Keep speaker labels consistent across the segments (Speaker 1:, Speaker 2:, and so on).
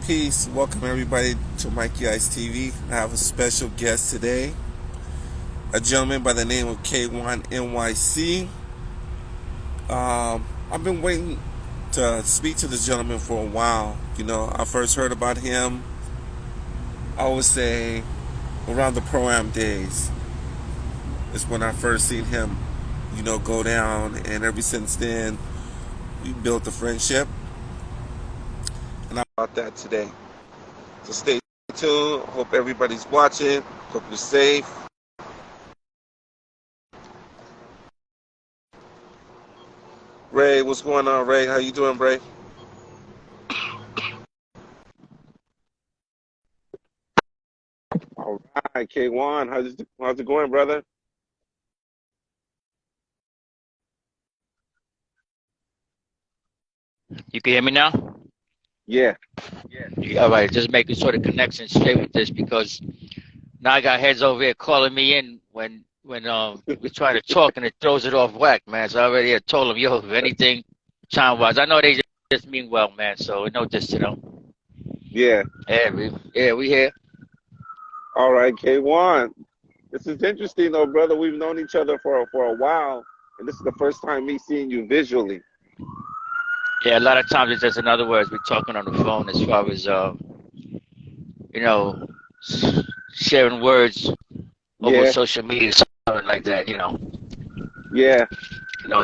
Speaker 1: Peace. Welcome everybody to Mikey-Ice TV. I have a special guest today, a gentleman by the name of Kwon N.Y.C. I've been waiting to speak to this gentleman for a while. I first heard about him, I would say, around the Pro-Am days. It's when I first seen him, go down, and ever since then, we built a friendship. And I'm about that today. So stay tuned. Hope everybody's watching. Hope you're safe. Ray, what's going on, Ray? How you doing, Ray? All right, K1, how's it going, brother?
Speaker 2: You can hear me now?
Speaker 1: Yeah,
Speaker 2: Yeah. All right, just making sure the connection's straight with this because now I got heads over here calling me in when we try to talk and it throws it off whack, man. So I already had told them, yo, if anything time wise, I know they just mean well, man. So no diss to them.
Speaker 1: yeah.
Speaker 2: Yeah, we here.
Speaker 1: All right, K1. This is interesting, though, brother. We've known each other for a while, and this is the first time me seeing you visually.
Speaker 2: Yeah, a lot of times it's just in other words, we're talking on the phone as far as you know, sharing words over
Speaker 1: Yeah,
Speaker 2: social media, something like that.
Speaker 1: yeah,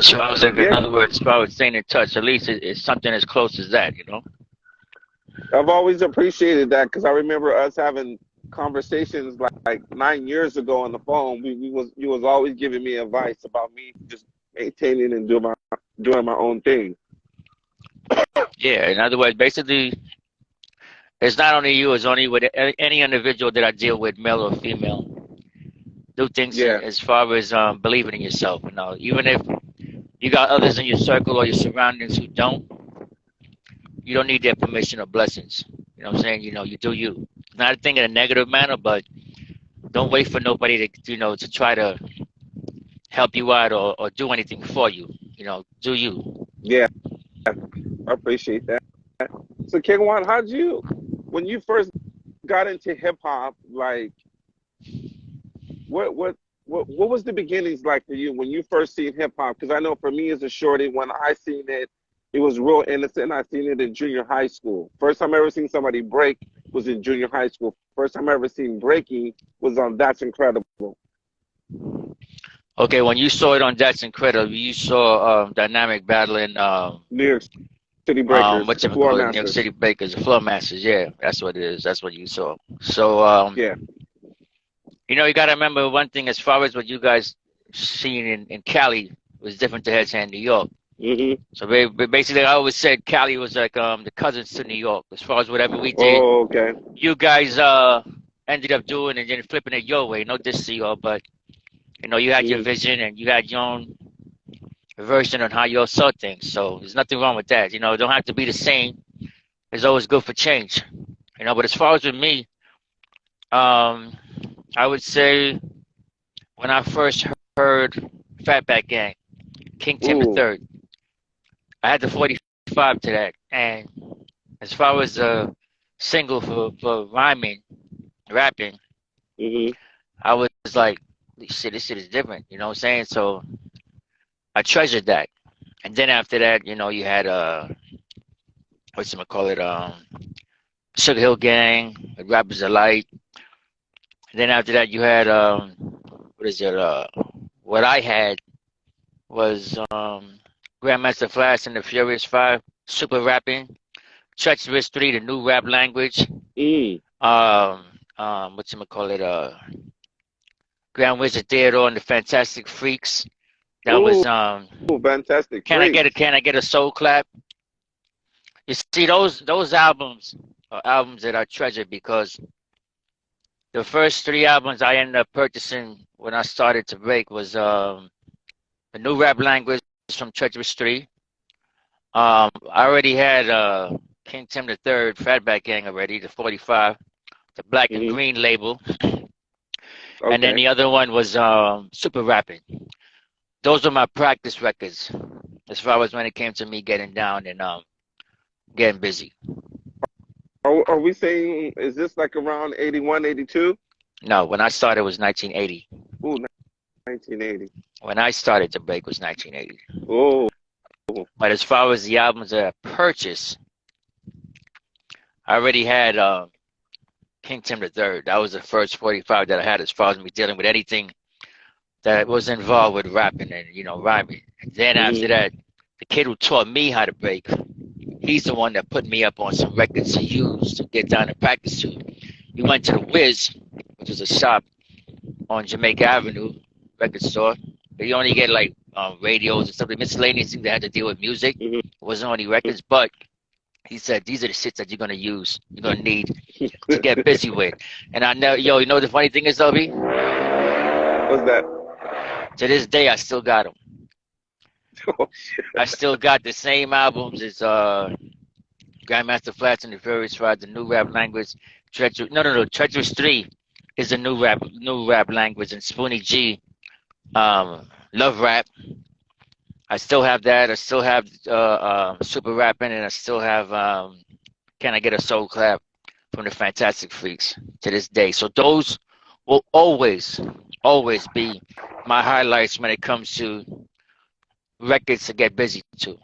Speaker 2: So I was like, in
Speaker 1: yeah.
Speaker 2: other words, as far as staying in touch, at least it's something as close as that.
Speaker 1: I've always appreciated that because I remember us having conversations like 9 years ago on the phone. You was always giving me advice about me just maintaining and doing my own thing.
Speaker 2: Yeah, in other words, basically, it's not only you, it's only with any individual that I deal with, male or female. Do things
Speaker 1: Yeah,
Speaker 2: as far as believing in yourself. Even if you got others in your circle or your surroundings who don't, you don't need their permission or blessings. You know what I'm saying? You do you. Not a thing in a negative manner, but don't wait for nobody to try to help you out or do anything for you. Do you.
Speaker 1: yeah. I appreciate that. So, Kingwan, when you first got into hip hop, like, what, what, what was the beginnings like for you when you first seen hip hop? Because I know for me as a shorty, when I seen it, it was real innocent. I seen it in junior high school. First time I ever seen somebody break was in junior high school. First time I ever seen breaking was on That's Incredible.
Speaker 2: Okay, when you saw it on That's Incredible, you saw Dynamic battling
Speaker 1: New York City Breakers,
Speaker 2: what you
Speaker 1: Floor
Speaker 2: call it, New York
Speaker 1: Masters.
Speaker 2: City Bakers, the Flow Masters. Yeah, that's what it is. That's what you saw. So,
Speaker 1: Yeah.
Speaker 2: you got to remember one thing as far as what you guys seen in Cali was different to heads in New York.
Speaker 1: Hmm.
Speaker 2: So basically, I always said Cali was like the cousins to New York. As far as whatever we did,
Speaker 1: Oh, okay.
Speaker 2: you guys ended up doing and then flipping it your way. No diss to y'all, but you had your
Speaker 1: Hmm.
Speaker 2: vision and you had your own version on how you all saw things. So there's nothing wrong with that. It don't have to be the same. It's always good for change. But as far as with me, um, I would say when I first heard Fatback Gang, King Tim the
Speaker 1: Ooh.
Speaker 2: Third, I had the 45 to that. And as far as a single for rhyming, rapping,
Speaker 1: Hmm.
Speaker 2: I was like, this shit is different. You know what I'm saying? So I treasured that. And then after that, you had what's it call it? Sugar Hill Gang, Rappers Alike. And then after that, you had what is it? What I had was Grandmaster Flash and the Furious Five, super rapping. Treacherous Three, the new rap language.
Speaker 1: Mm.
Speaker 2: What's it call it? Grand Wizard Theodore and the Fantastic Freaks. That was
Speaker 1: Ooh, fantastic
Speaker 2: Can
Speaker 1: freaks.
Speaker 2: I get a soul clap? You see those albums are albums that I treasure because the first three albums I ended up purchasing when I started to break was the new rap language from Treacherous Three. I already had King Tim the Third, Fatback Gang already, the 45, the Black and
Speaker 1: Hmm.
Speaker 2: Green label, and then
Speaker 1: Okay.
Speaker 2: the other one was Super Rapping. Those are my practice records as far as when it came to me getting down and getting busy.
Speaker 1: Are we saying, is this like around 81, 82?
Speaker 2: No, when I started it was 1980.
Speaker 1: Ooh, 1980.
Speaker 2: When I started to break was 1980.
Speaker 1: Oh,
Speaker 2: But as far as the albums that I purchased, I already had King Tim the Third. That was the first 45 that I had as far as me dealing with anything that was involved with rapping and, rhyming. And then after that, the kid who taught me how to break, he's the one that put me up on some records to use to get down and practice to. We went to the Wiz, which is a shop on Jamaica Avenue, record store. But you only get like radios and stuff, like miscellaneous things that had to deal with music. It wasn't only records, but he said these are the shits that you're gonna use, you're gonna need to get busy with. And I know, you know what the funny thing is, Obi?
Speaker 1: what's that?
Speaker 2: To this day, I still got them.
Speaker 1: Oh,
Speaker 2: I still got the same albums as Grandmaster Flash and the Furious Ride, the New Rap Language, Treacherous 3 is the new rap language, and Spoonie G, Love Rap. I still have that. I still have Super Rapping, and I still have Can I Get a Soul Clap from the Fantastic Freaks to this day. So those will always be my highlights when it comes to records to get busy to.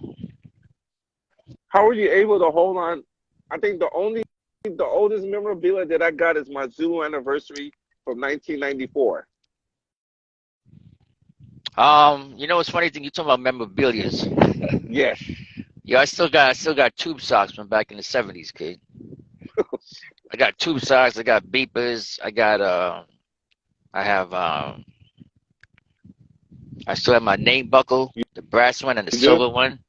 Speaker 1: how were you able to hold on? I think the oldest memorabilia that I got is my Zulu anniversary from 1994.
Speaker 2: It's funny thing you talking about memorabilia.
Speaker 1: Yes.
Speaker 2: Yeah, I still got tube socks from back in the 70s, kid. I got tube socks, I got beepers, I still have my name buckle, the brass one and the silver one.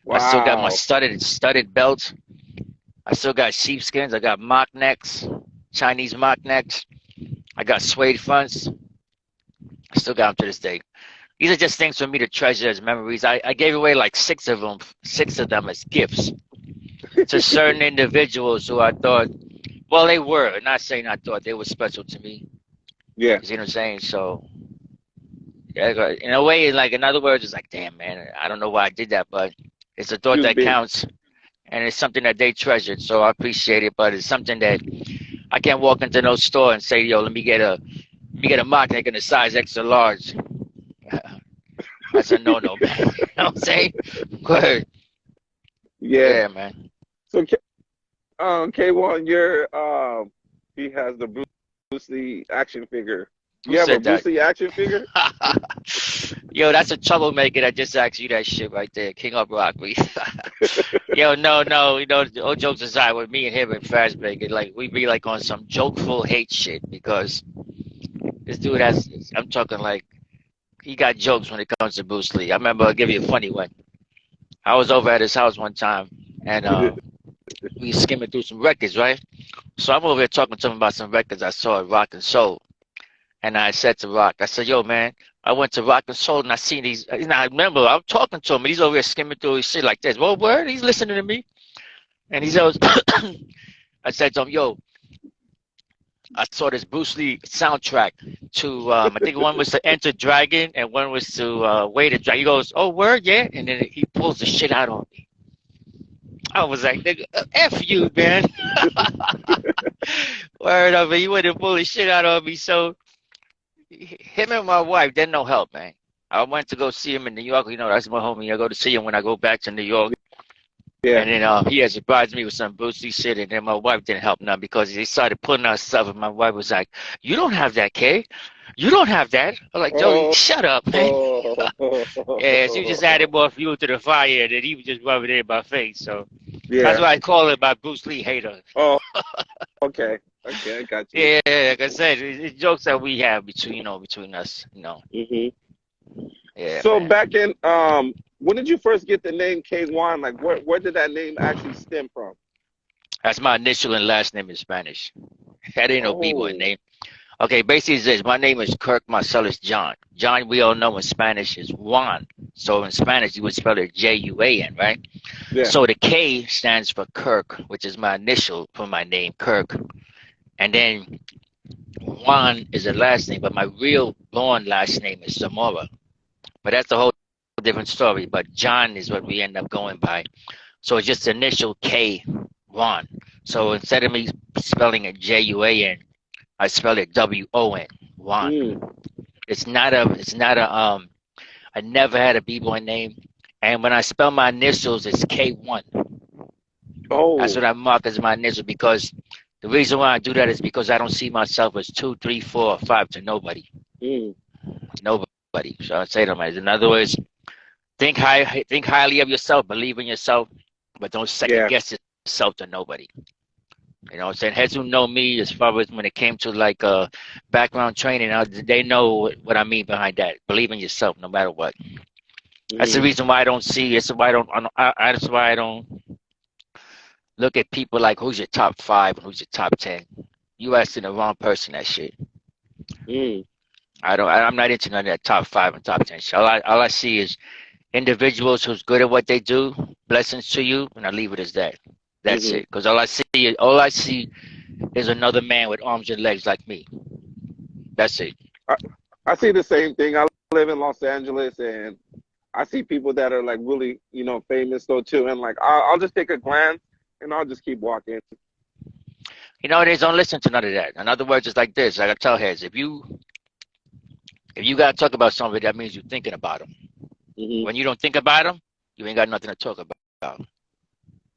Speaker 1: Wow.
Speaker 2: I still got my studded belt. I still got sheepskins. I got mock necks, Chinese mock necks. I got suede fronts. I still got them to this day. These are just things for me to treasure as memories. I gave away like six of them as gifts to certain individuals who I thought, well, they were. Not saying I thought they were special to me.
Speaker 1: Yeah.
Speaker 2: You know what I'm saying? So, yeah, in a way, like in other words, it's like, damn, man, I don't know why I did that, but it's a thought that counts, and it's something that they treasured. So I appreciate it, but it's something that I can't walk into no store and say, yo, let me get a mock neck in a size extra large. That's a no-no, man. You know what I'm saying? Good. Yeah, man.
Speaker 1: So, K1, he has the Bruce Lee action figure. You have a Bruce Lee action figure?
Speaker 2: Yo, that's a troublemaker that just asked you that shit right there. King of Rock. Yo, no. All jokes aside, with me and him and Fazbear, like, we be like on some jokeful hate shit because this dude I'm talking like, he got jokes when it comes to Bruce Lee. I remember, I'll give you a funny one. I was over at his house one time, and we skimming through some records, right? So I'm over here talking to him about some records I saw at Rock and Soul. And I said to Rock, I said, yo, man, I went to Rock and Soul and I seen these. And I remember I'm talking to him and he's over here skimming through his shit like this. Well, word, he's listening to me. And he says, I said to him, yo, I saw this Bruce Lee soundtrack to, I think one was to Enter Dragon and one was to Wait a Dragon. He goes, oh, word, yeah? And then he pulls the shit out on me. I was like, nigga, F you, man. Word of it, you wouldn't pull the shit out on me. So him and my wife, they're no help, man. I went to go see him in New York. You know, that's my homie. I go to see him when I go back to New York. Yeah. And then he had surprised me with some Bruce Lee shit, and then my wife didn't help none because they started pulling out stuff, and my wife was like, you don't have that, Kay. You don't have that. I'm like, Joey, shut up, man. Yeah, so you just added more fuel to the fire, and then he was just rubbing it in my face. So that's why I call it my Bruce Lee hater.
Speaker 1: Oh, okay. Okay, I got you.
Speaker 2: Yeah, like I said, it's jokes that we have between us, Yeah.
Speaker 1: So
Speaker 2: man.
Speaker 1: back in, when did you first get the name K1? Like, where did that name actually stem from?
Speaker 2: That's my initial and last name in Spanish. That ain't no B-boy name. Okay, basically it's this. My name is Kirk Marcellus John. John, we all know in Spanish is Juan. So in Spanish, you would spell it J-U-A-N, right? Yeah. So the K stands for Kirk, which is my initial for my name, Kirk. And then Juan is the last name, but my real born last name is Zamora. But that's a whole different story. But John is what we end up going by. So it's just the initial K Juan. So instead of me spelling it Juan, I spell it Won. Juan.
Speaker 1: Mm.
Speaker 2: It's not a. I never had a b-boy name, and when I spell my initials, it's K1. That's
Speaker 1: Oh.
Speaker 2: what I mark as my initial because the reason why I do that is because I don't see myself as two, three, four, or five to nobody.
Speaker 1: Mm.
Speaker 2: Nobody. So I say to myself, in other words, think highly of yourself, believe in yourself, but don't second
Speaker 1: Yeah.
Speaker 2: guess yourself to nobody. You know what I'm saying? Heads who know me as far as when it came to like background training, they know what I mean behind that. Believe in yourself no matter what. That's the
Speaker 1: Mm.
Speaker 2: reason why I don't see. That's why that's why I don't look at people like who's your top five and who's your top 10. You asking the wrong person that shit.
Speaker 1: Mm.
Speaker 2: I'm not into none of that top five and top 10 shit. All I see is individuals who's good at what they do. Blessings to you, and I leave it as that. That's
Speaker 1: Mm-hmm.
Speaker 2: it. Because all I see is another man with arms and legs like me. That's it.
Speaker 1: I, I see the same thing. I live in Los Angeles, and I see people that are like really, famous though too. And like, I'll just take a glance, and I'll just keep walking.
Speaker 2: You know, they don't listen to none of that. In other words, it's like this. Like I tell heads, if you gotta talk about somebody, that means you're thinking about them.
Speaker 1: Hmm.
Speaker 2: When you don't think about them, you ain't got nothing to talk about.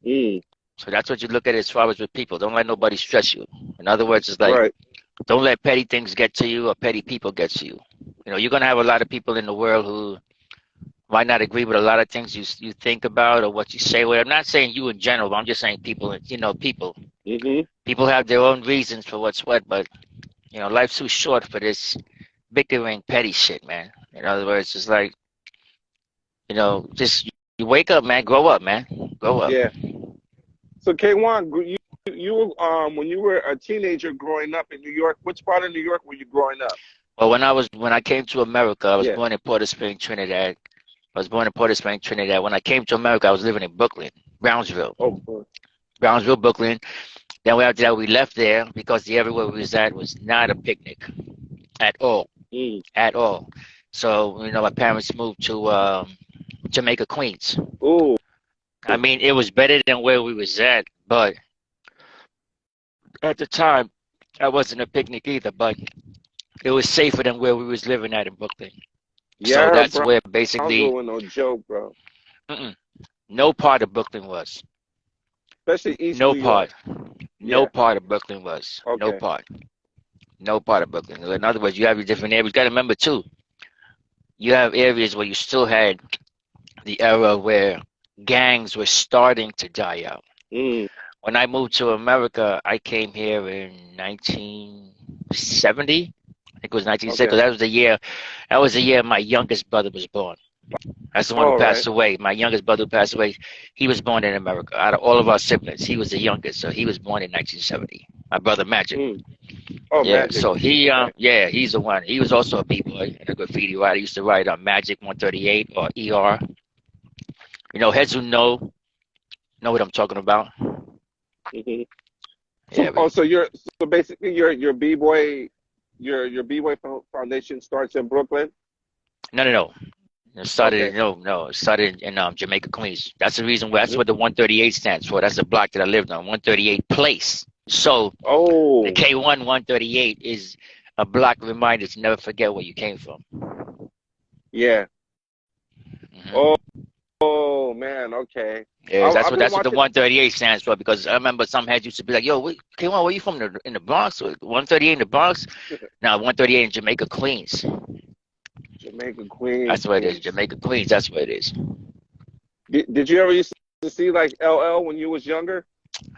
Speaker 1: Mm.
Speaker 2: So that's what you look at as far as with people. Don't let nobody stress you. In other words, it's like
Speaker 1: Right.
Speaker 2: don't let petty things get to you or petty people get to you. You know, you're gonna have a lot of people in the world who might not agree with a lot of things you think about or what you say. Well, I'm not saying you in general, but I'm just saying people. You know,
Speaker 1: Hmm.
Speaker 2: people have their own reasons for what's what, but life's too short for this bickering, petty shit, man. In other words, it's like just you wake up, man. Grow up, man. Grow up.
Speaker 1: Yeah. So K1, when you were a teenager growing up in New York, which part of New York were you growing up?
Speaker 2: Well, when I came to America, I was
Speaker 1: Yeah.
Speaker 2: born in Port of Spring, Trinidad. I was born in Port of Spring, Trinidad. When I came to America, I was living in Brooklyn, Brownsville,
Speaker 1: Oh. Cool.
Speaker 2: Brooklyn. Then after that, we left there because the everywhere we was at was not a picnic at all,
Speaker 1: Mm.
Speaker 2: at all. So my parents moved to Jamaica, Queens.
Speaker 1: Ooh.
Speaker 2: I mean, it was better than where we was at, but at the time, I wasn't a picnic either. But it was safer than where we was living at in Brooklyn. So
Speaker 1: Yeah,
Speaker 2: that's where
Speaker 1: Brownsville
Speaker 2: basically
Speaker 1: was no joke, bro.
Speaker 2: mm-mm, no part of Brooklyn was.
Speaker 1: Especially East
Speaker 2: No
Speaker 1: New York.
Speaker 2: part. No
Speaker 1: Yeah.
Speaker 2: part of Brooklyn was. No
Speaker 1: Okay.
Speaker 2: part. No part of Brooklyn. In other words, you have your different areas. You got to remember too. You have areas where you still had the era where gangs were starting to die out.
Speaker 1: Mm.
Speaker 2: When I moved to America, I came here in 1970. I think it was 1960.
Speaker 1: Okay.
Speaker 2: 'Cause that was the year. That was the year my youngest brother was born. That's the one who
Speaker 1: All right.
Speaker 2: passed away. My youngest brother who passed away. He was born in America. Out of all of our siblings, he was the youngest, so he was born in 1970. My brother Magic.
Speaker 1: Mm. Oh,
Speaker 2: Yeah,
Speaker 1: Magic.
Speaker 2: so he,
Speaker 1: Okay.
Speaker 2: yeah, he's the one. He was also a b-boy and a graffiti writer. He used to write on Magic 138 or ER. Heads who know what I'm talking about.
Speaker 1: Hmm.
Speaker 2: Yeah,
Speaker 1: So basically your B-boy your B-boy foundation starts in Brooklyn.
Speaker 2: no. It started,
Speaker 1: Okay.
Speaker 2: no. It started in Jamaica, Queens. That's the reason why. That's
Speaker 1: Mhm.
Speaker 2: what the 138 stands for. That's the block that I lived on, 138 Place. So the
Speaker 1: Oh.
Speaker 2: K1 138 is a block reminder to never forget where you came from.
Speaker 1: Yeah. Oh,
Speaker 2: Hmm.
Speaker 1: oh man. Okay.
Speaker 2: Yes, that's
Speaker 1: I've
Speaker 2: what
Speaker 1: been
Speaker 2: that's what the
Speaker 1: watching.
Speaker 2: 138 stands for. Because I remember some heads used to be like, "Yo, K1, where you from? In the Bronx? 138 in the Bronx? Now 138 in Jamaica, Queens.
Speaker 1: Jamaica Queens.
Speaker 2: That's where it is. Jamaica, Queens. That's where it is.
Speaker 1: Did you ever used to see like LL when you was younger?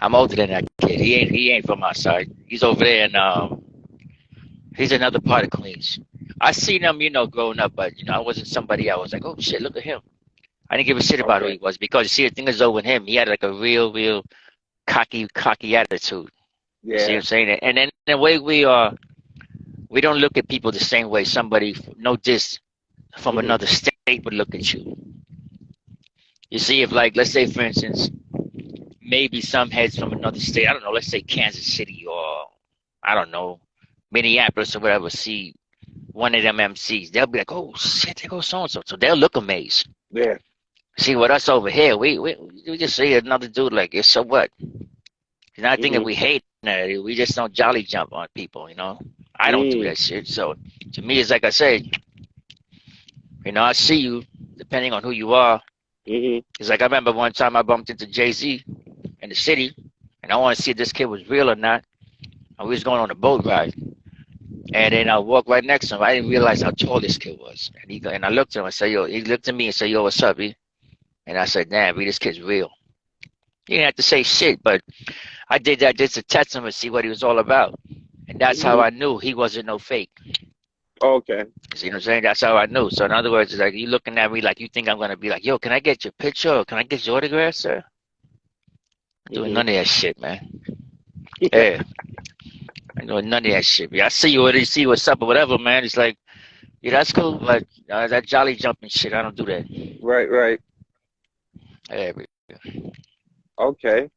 Speaker 2: I'm older than that kid. He ain't from our side. He's over there, and he's another part of Queens. I seen him, growing up, but I wasn't somebody. I was like, oh shit, look at him. I didn't give a shit about who he
Speaker 1: Okay.
Speaker 2: was because you see, the thing is though with him, he had like a real cocky attitude. You see what
Speaker 1: Yeah.
Speaker 2: I'm saying? And then the way we don't look at people the same way somebody no diss from
Speaker 1: Hmm.
Speaker 2: another state would look at you. You see, if like let's say for instance, maybe some heads from another state, I don't know, let's say Kansas City or I don't know, Minneapolis or whatever, see one of them MCs, they'll be like, "Oh shit, there goes so and so." So they'll look amazed.
Speaker 1: Yeah.
Speaker 2: See, with us over here, we just see another dude like, "It's so what?" It's not thinking
Speaker 1: Mhm.
Speaker 2: we hate it. We just don't jolly jump on people, you know. I don't do
Speaker 1: Mm.
Speaker 2: that shit. So to me, it's like I said, you know, I see you depending on who you are.
Speaker 1: Mhm.
Speaker 2: It's like I remember one time I bumped into Jay-Z in the city, and I want to see if this kid was real or not. And we was going on a boat ride, and then I walked right next to him. I didn't realize how tall this kid was, and I looked at him. I said, "Yo," he looked at me and said, "Yo, what's up, B?" And I said, "Damn, B, this kid's real." He didn't have to say shit, but I did that just to test him and see what he was all about. And that's how
Speaker 1: Mhm.
Speaker 2: I knew he wasn't no fake.
Speaker 1: Okay.
Speaker 2: See what I'm saying? That's how I knew. So in other words, it's like you looking at me like you think I'm gonna be like, yo, can I get your picture or can I get your autograph, sir? I'm doing
Speaker 1: Mhm.
Speaker 2: none of that shit, man. Yeah, I'm doing none of that shit. Yeah, I see you already see what's up or whatever, man. It's like, yeah, that's cool, but that jolly jumping shit, I don't do that.
Speaker 1: Right. Right.
Speaker 2: Yeah,
Speaker 1: Okay.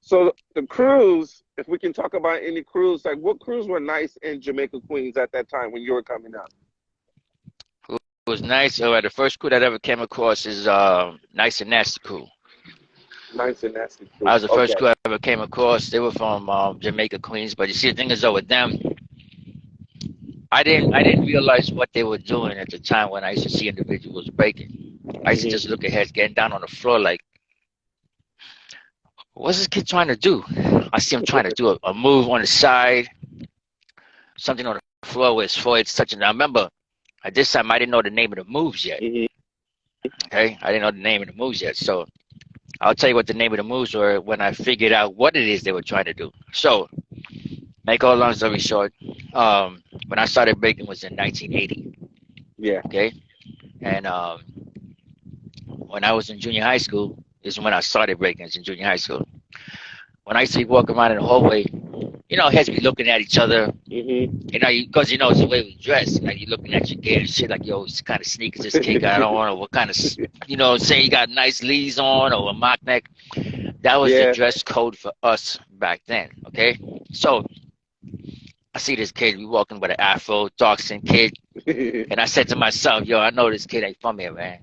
Speaker 1: So the cruise, if we can talk about any cruise, like what cruise were nice in Jamaica, Queens at that time when you were coming up?
Speaker 2: it was nice. The first crew that I ever came across is Nice and Nasty crew.
Speaker 1: Nice and nasty
Speaker 2: I
Speaker 1: cruise.
Speaker 2: was the first
Speaker 1: Okay.
Speaker 2: crew I ever came across. They were from Jamaica, Queens. But you see, the thing is though with them, I didn't realize what they were doing at the time when I used to see individuals breaking. I used to
Speaker 1: Mhm.
Speaker 2: just look at heads getting down on the floor like, what's this kid trying to do? I see him trying to do a move on the side, something on the floor where his forehead's touching. Now remember, at this time I didn't know the name of the moves yet.
Speaker 1: Mhm.
Speaker 2: Okay, I didn't know the name of the moves yet. So I'll tell you what the name of the moves were when I figured out what it is they were trying to do. So make all long story short, when I started breaking was in 1980.
Speaker 1: Yeah.
Speaker 2: Okay, and when I was in junior high school is when I started breaking. It's in junior high school. When I used to be walking around in the hallway, you know, heads be looking at each other.
Speaker 1: Mhm.
Speaker 2: You know, because you know it's the way we dress. Like you looking at your gear and shit. Like yo, what kind of sneakers this kid got on, or what kind of, you know, saying you got nice lees on, or a mock neck. That was the
Speaker 1: Yeah.
Speaker 2: dress code for us back then. Okay, so I see this kid. We walking with an afro, dark skinned kid, and I said to myself, yo, I know this kid ain't from here, man.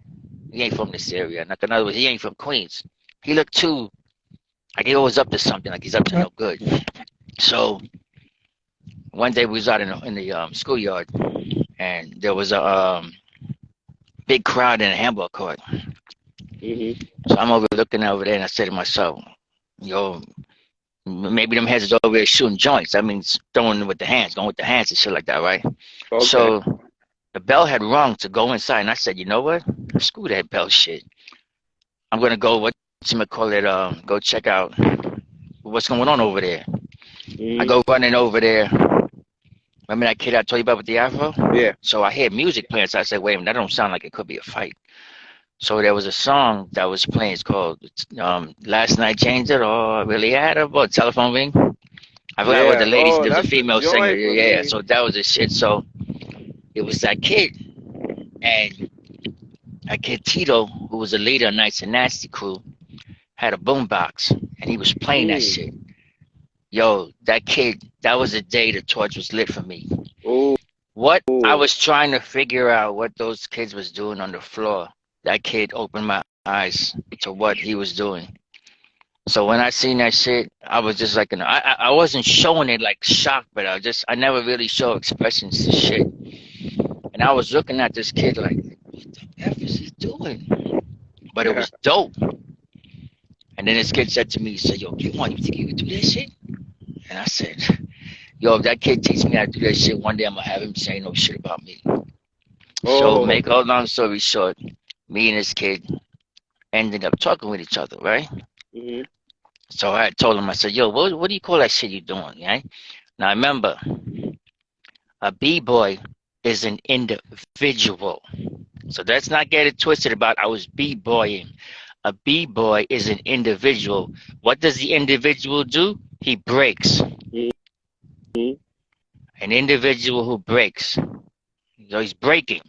Speaker 2: He ain't from this area. Like in other words, he ain't from Queens. He looked too like he always up to something. Like he's up to no good. So one day we was out in the schoolyard, and there was a big crowd in a handball court.
Speaker 1: Mhm.
Speaker 2: So I'm over looking over there, and I said to myself, yo, maybe them heads is over there shooting joints. That means throwing with the hands, going with the hands and shit like that, right?
Speaker 1: Okay.
Speaker 2: So the bell had rung to go inside, and I said, you know what? Screw that bell shit. I'm gonna go. What you call it? Go check out what's going on over there. I
Speaker 1: Mhm.
Speaker 2: go running over there. Remember that kid I told you about with the afro?
Speaker 1: Yeah.
Speaker 2: So I hear music playing. So I said, wait a minute, that don't sound like it could be a fight. So there was a song that was playing. It's called "Last Night Changed It All." I really had a telephone ring. I forgot what the
Speaker 1: Yeah.
Speaker 2: ladies.
Speaker 1: Oh,
Speaker 2: There was a
Speaker 1: that's the
Speaker 2: female singer.
Speaker 1: joy for
Speaker 2: Yeah.
Speaker 1: me.
Speaker 2: So that was the shit. So it was that kid and that kid Tito, who was a leader of Nights and Nasty crew, had a boombox and he was playing that
Speaker 1: Mm.
Speaker 2: shit. Yo, that kid. That was the day the torch was lit for me.
Speaker 1: Oh.
Speaker 2: What I was trying to figure out what those kids was doing on the floor. That kid opened my eyes to what he was doing. So when I seen that shit, I was just like, I wasn't showing it like shocked, but I never really show expressions to shit. And I was looking at this kid like, what the f is he doing? But it
Speaker 1: Yeah.
Speaker 2: was dope. And then this kid said to me, he said, yo, Kwon, you think you can do that shit? And I said, yo, if that kid teach me how to do that shit, one day I'm gonna have him saying no shit about me. So
Speaker 1: Oh.
Speaker 2: make a long story short, me and this kid ended up talking with each other, right?
Speaker 1: Mhm.
Speaker 2: So I told him, I said, yo, what do you call that shit you doing, right? Now remember, a b-boy is an individual. So let's not get it twisted about I was b-boying. A b-boy is an individual. What does the individual do? He breaks.
Speaker 1: Mhm.
Speaker 2: An individual who breaks. So he's breaking.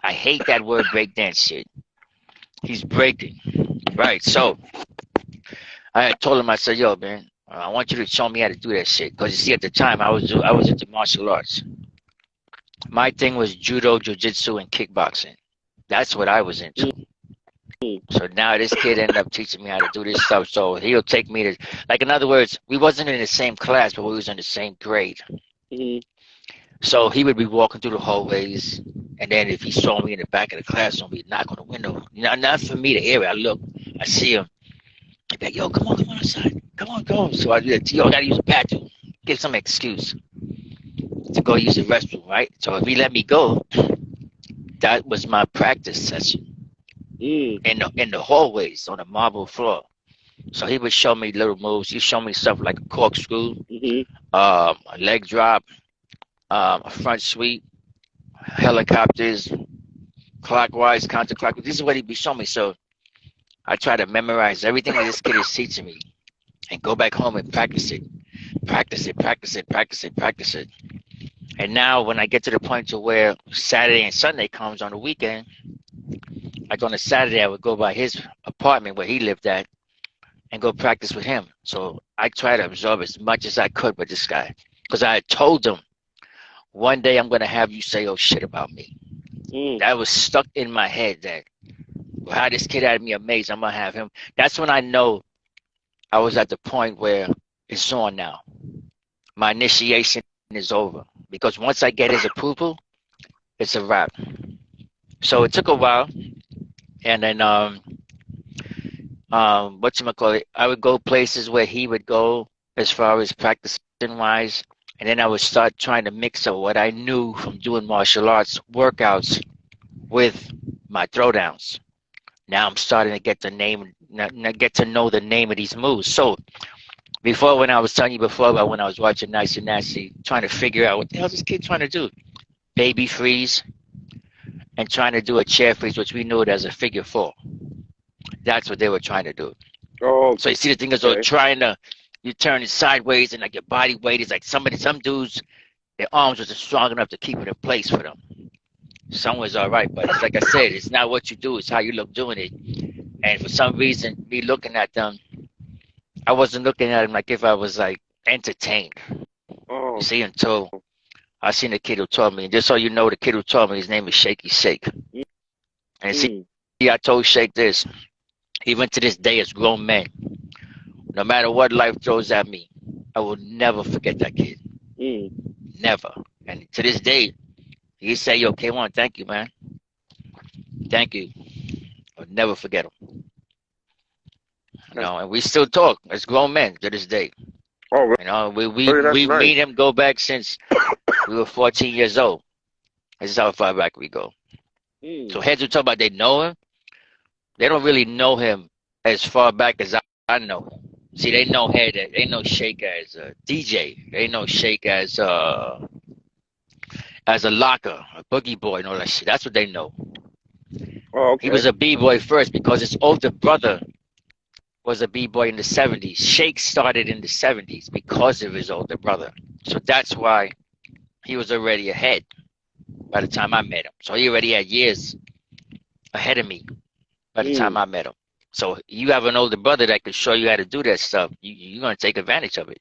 Speaker 2: I hate that word breakdance shit. He's breaking. Right. So I had told him, I said, yo, man, I want you to show me how to do that shit. Because you see, at the time, I was into martial arts. My thing was judo, jiu-jitsu, and kickboxing. That's what I was into. So now this kid ended up teaching me how to do this stuff. So he'll take me to, like, in other words, we wasn't in the same class, but we was in the same grade.
Speaker 1: Mm-hmm.
Speaker 2: So he would be walking through the hallways, and then if he saw me in the back of the classroom, he'd knock on the window. Not for me to hear it. I look, I see him. He'd be like, "Yo, come on outside. Come on." So I'd be like, "Yo, I gotta use the bathroom." Give some excuse to go use the restroom, right? So if he let me go, that was my practice session
Speaker 1: Mm.
Speaker 2: in the hallways on the marble floor. So he would show me little moves. He'd show me stuff like a corkscrew,
Speaker 1: Mm-hmm.
Speaker 2: a leg drop, a front sweep, helicopters, clockwise, counterclockwise. This is what he'd be showing me. So I try to memorize everything that this kid is teaching me and go back home and practice it. Practice it, practice it, practice it, practice it. And now when I get to the point to where Saturday and Sunday comes on the weekend, like on a Saturday I would go by his apartment where he lived at and go practice with him. So I try to absorb as much as I could with this guy. Because I had told him, one day I'm going to have you say, oh shit about me.
Speaker 1: Mm.
Speaker 2: That was stuck in my head that how this kid had me amazed. I'm going to have him. That's when I know I was at the point where it's on now. My initiation is over. Because once I get his approval, it's a wrap. So it took a while. And then, whatchamacallit, I would go places where he would go as far as practicing wise. And then I would start trying to mix up what I knew from doing martial arts workouts with my throwdowns. Now I'm starting to get get to know the name of these moves. So before, when I was telling you before about when I was watching N.Y.C, trying to figure out what the hell is this kid trying to do, baby freeze, and trying to do a chair freeze, which we knew it as a figure four. That's what they were trying to do.
Speaker 1: Oh,
Speaker 2: So you see the thing is,
Speaker 1: okay.
Speaker 2: trying to, you turn it sideways and like your body weight is like some dudes, their arms wasn't strong enough to keep it in place for them. Some was all right, but it's like I said, it's not what you do, it's how you look doing it. And for some reason, me looking at them, I wasn't looking at them like if I was like entertained. You
Speaker 1: Oh.
Speaker 2: see, until I seen the kid who taught me. And just so you know, the kid who taught me, his name is Shaky Shake. And see,
Speaker 1: Mm.
Speaker 2: I told Shake this. Even to this day, as grown men, no matter what life throws at me, I will never forget that kid.
Speaker 1: Mm.
Speaker 2: Never. And to this day, he say, "Yo, Kwon, thank you, man. Thank you. I'll never forget him."
Speaker 1: That's,
Speaker 2: And we still talk as grown men to this day.
Speaker 1: oh, really? That's
Speaker 2: We
Speaker 1: nice.
Speaker 2: meet him go back since we were 14 years old. This is how far back we go. So
Speaker 1: Mm.
Speaker 2: heads who talk about they know him, they don't really know him as far back as I know him. See, they know Head, they know Shake as a DJ, they know Shake as a locker, a boogie boy, and all that shit. That's what they know.
Speaker 1: Oh,
Speaker 2: He
Speaker 1: okay.
Speaker 2: was a b-boy first because his older brother was a b-boy in the 70s. Shake started in the 70s because of his older brother. So that's why he was already ahead by the time I met him. So he already had years ahead of me by the time
Speaker 1: Mm.
Speaker 2: I met him. So you have an older brother that can show you how to do that stuff. You're going to take advantage of it.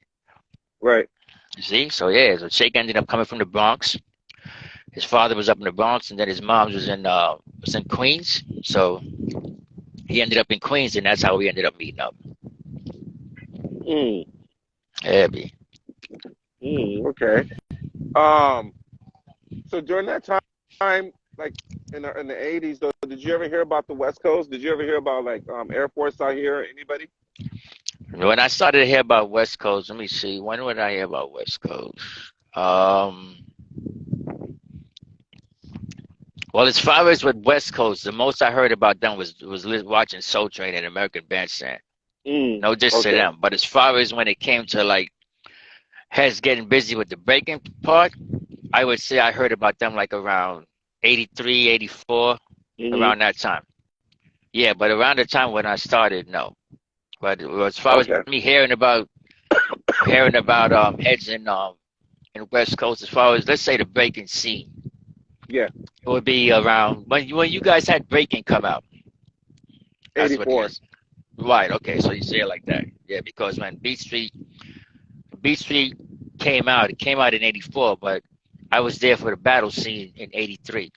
Speaker 1: Right.
Speaker 2: You see? So yeah, so Shake ended up coming from the Bronx. His father was up in the Bronx, and then his mom was in Queens. So he ended up in Queens, and that's how we ended up meeting up.
Speaker 1: Mm.
Speaker 2: Yeah, B.
Speaker 1: Okay. Um. So during that time, like in the 80s, though, did you ever hear about the West Coast? Did you ever hear about like Air Force out here? Anybody?
Speaker 2: When I started to hear about West Coast, let me see. When would I hear about West Coast? Um, well, as far as with West Coast, the most I heard about them was watching Soul Train and American Bandstand.
Speaker 1: Mm.
Speaker 2: No diss to
Speaker 1: Okay.
Speaker 2: them, but as far as when it came to like heads getting busy with the breaking part, I would say I heard about them like around 83, 84,
Speaker 1: Hmm.
Speaker 2: around that time. Yeah, but around the time when I started, no. But as far as
Speaker 1: Okay.
Speaker 2: me hearing about heads in West Coast, as far as let's say the breaking scene,
Speaker 1: Yeah.
Speaker 2: it would be around when you guys had breaking come out. That's what it
Speaker 1: 84.
Speaker 2: is. Right, okay, so you say it like that. Yeah, because when Beat Street came out, it came out in 84, but I was there for the battle scene in 83.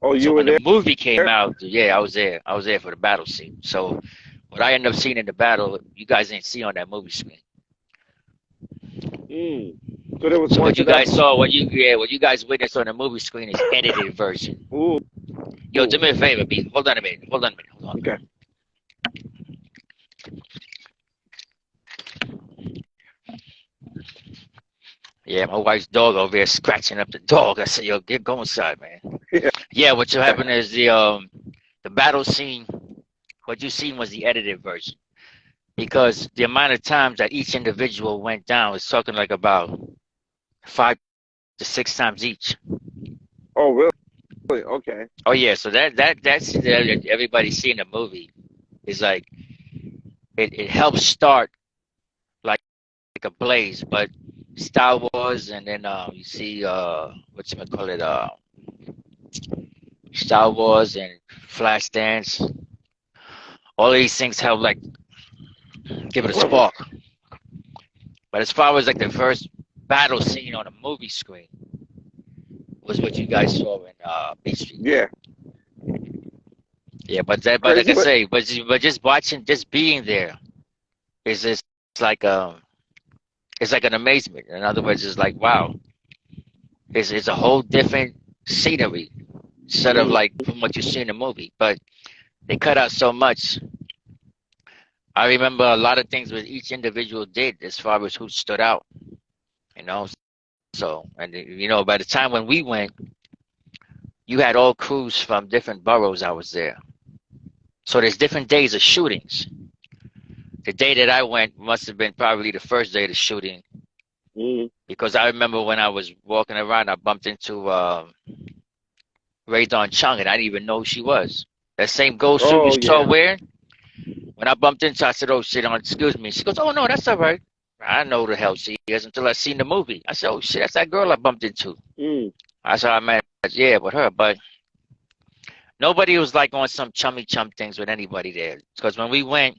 Speaker 3: Oh,
Speaker 2: So
Speaker 3: you were
Speaker 2: when the
Speaker 3: there?
Speaker 2: movie came out, yeah, I was there. I was there for the battle scene. So what I ended up seeing in the battle, you guys didn't see on that movie screen.
Speaker 3: Mm. So there was
Speaker 2: So
Speaker 3: more
Speaker 2: what
Speaker 3: to
Speaker 2: you
Speaker 3: that.
Speaker 2: guys saw, what you guys witnessed on the movie screen is edited version.
Speaker 3: Ooh.
Speaker 2: Yo, do me a favor, B. Hold on a minute. Hold on a minute. Hold on.
Speaker 3: Okay.
Speaker 2: Yeah, my wife's dog over there scratching up the dog. I said, yo, get go inside, man.
Speaker 3: Yeah.
Speaker 2: Yeah, what you happened is the battle scene. What you seen was the edited version because the amount of times that each individual went down was talking like about 5 to 6 times each.
Speaker 3: Oh, really? Okay.
Speaker 2: Oh yeah, so that's everybody seeing the movie is like it helps start like a blaze, but Star Wars and then you see what's you call it Star Wars and Flashdance, all of these things help like give it a spark. But as far as like the first battle scene on a movie screen was what you guys saw in Beach Street.
Speaker 3: Yeah.
Speaker 2: Yeah, but like
Speaker 3: Crazy,
Speaker 2: I
Speaker 3: but
Speaker 2: say, but just watching, just being there is just like it's like an amazement. In other words, it's like wow, it's a whole different scenery instead of
Speaker 3: mm,
Speaker 2: like from what you see in the movie. But they cut out so much. I remember a lot of things that each individual did as far as who stood out, you know. So, and by the time when we went, you had all crews from different boroughs. I was there, so there's different days of shootings. The day that I went must have been probably the first day of the shooting
Speaker 3: mm.
Speaker 2: because I remember when I was walking around, I bumped into Ray Dawn Chung, and I didn't even know who she was. That same gold suit you
Speaker 3: Oh,
Speaker 2: saw
Speaker 3: yeah.
Speaker 2: wearing. When I bumped into her, I said, "Oh shit, excuse me." She goes, "Oh no, that's all right." I know who the hell she is until I seen the movie. I said, "Oh shit, that's that girl I bumped into."
Speaker 3: Mm.
Speaker 2: I said, "I met, yeah, with her," but nobody was like on some chummy chum things with anybody there. Because when we went,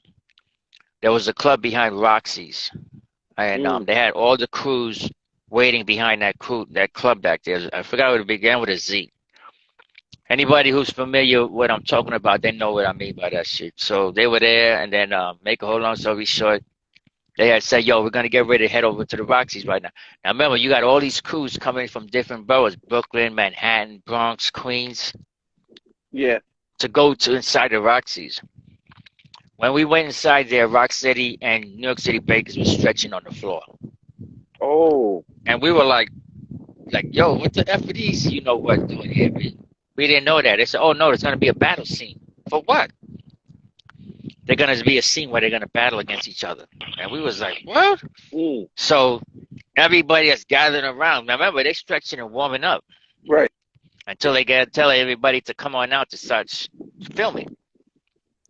Speaker 2: there was a club behind Roxy's, and
Speaker 3: Mm.
Speaker 2: they had all the crews waiting behind that club back there. I forgot what it began with a Z. Anybody who's familiar with what I'm talking about, they know what I mean by that shit. So they were there, and then make a whole long story short, they had said, "Yo, we're gonna get ready to head over to the Roxy's right now." Now remember, you got all these crews coming from different boroughs: Brooklyn, Manhattan, Bronx, Queens,
Speaker 3: Yeah.
Speaker 2: to go to inside the Roxy's. When we went inside there, Rock City and New York City Bakers were stretching on the floor,
Speaker 3: Oh.
Speaker 2: and we were like, "Yo, what the f are these? You know what doing here?" We didn't know that. They said, "Oh no, there's gonna be a battle scene." For what? They're gonna be a scene where they're gonna battle against each other, and we was like, "What?"
Speaker 3: Mm.
Speaker 2: So everybody that's gathered around. Now remember, they stretching and warming up
Speaker 3: Right.
Speaker 2: until they get tell everybody to come on out to start filming.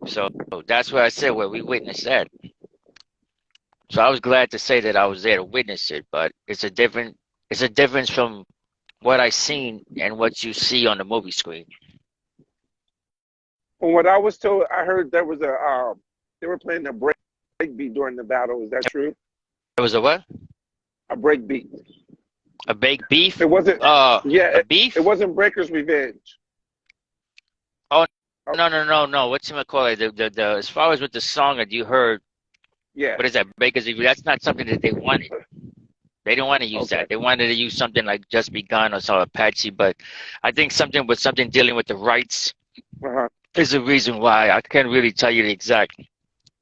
Speaker 2: So that's where I said where we witnessed that. So I was glad to say that I was there to witness it, but it's a difference from what I seen and what you see on the movie screen.
Speaker 3: From what I was told, I heard there was a they were playing a break beat during the battle. Is that true?
Speaker 2: It was a what?
Speaker 3: A break beat.
Speaker 2: A baked beef?
Speaker 3: It wasn't. Yeah.
Speaker 2: A
Speaker 3: It
Speaker 2: beef?
Speaker 3: wasn't Breaker's Revenge.
Speaker 2: Oh
Speaker 3: Oh,
Speaker 2: no. What's you call it? The as far as with the song that you heard,
Speaker 3: yeah.
Speaker 2: what is that? Baker's Review. That's not something that they wanted. They didn't want to use
Speaker 3: Okay.
Speaker 2: that. They wanted to use something like Just Begun or some Apache, but I think something dealing with the rights
Speaker 3: Uh-huh.
Speaker 2: is the reason why. I can't really tell you the exact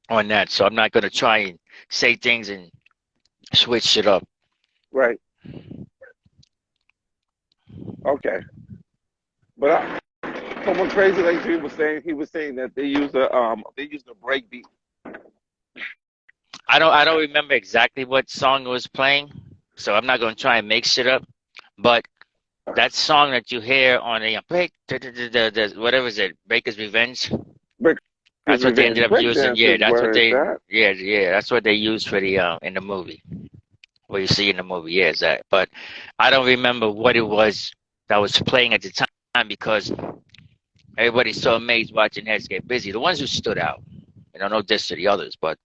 Speaker 2: on that, so I'm not gonna try and say things and switch shit up.
Speaker 3: Right. Okay. But from what Crazy Legs he was saying that they used a break beat.
Speaker 2: I don't remember exactly what song it was playing, so I'm not gonna try and make shit up. But that song that you hear on a break, whatever is it, Baker's Revenge.
Speaker 3: Breaker's
Speaker 2: That's what they ended
Speaker 3: Revenge.
Speaker 2: up using. Yeah,
Speaker 3: Breakdancers.
Speaker 2: that's what
Speaker 3: Where is
Speaker 2: they.
Speaker 3: that?
Speaker 2: Yeah. That's what they used for the in the movie. What you see in the movie. Yeah, is that. But I don't remember what it was that was playing at the time because everybody's so amazed watching Heads Get Busy. The ones who stood out. No diss to the others, but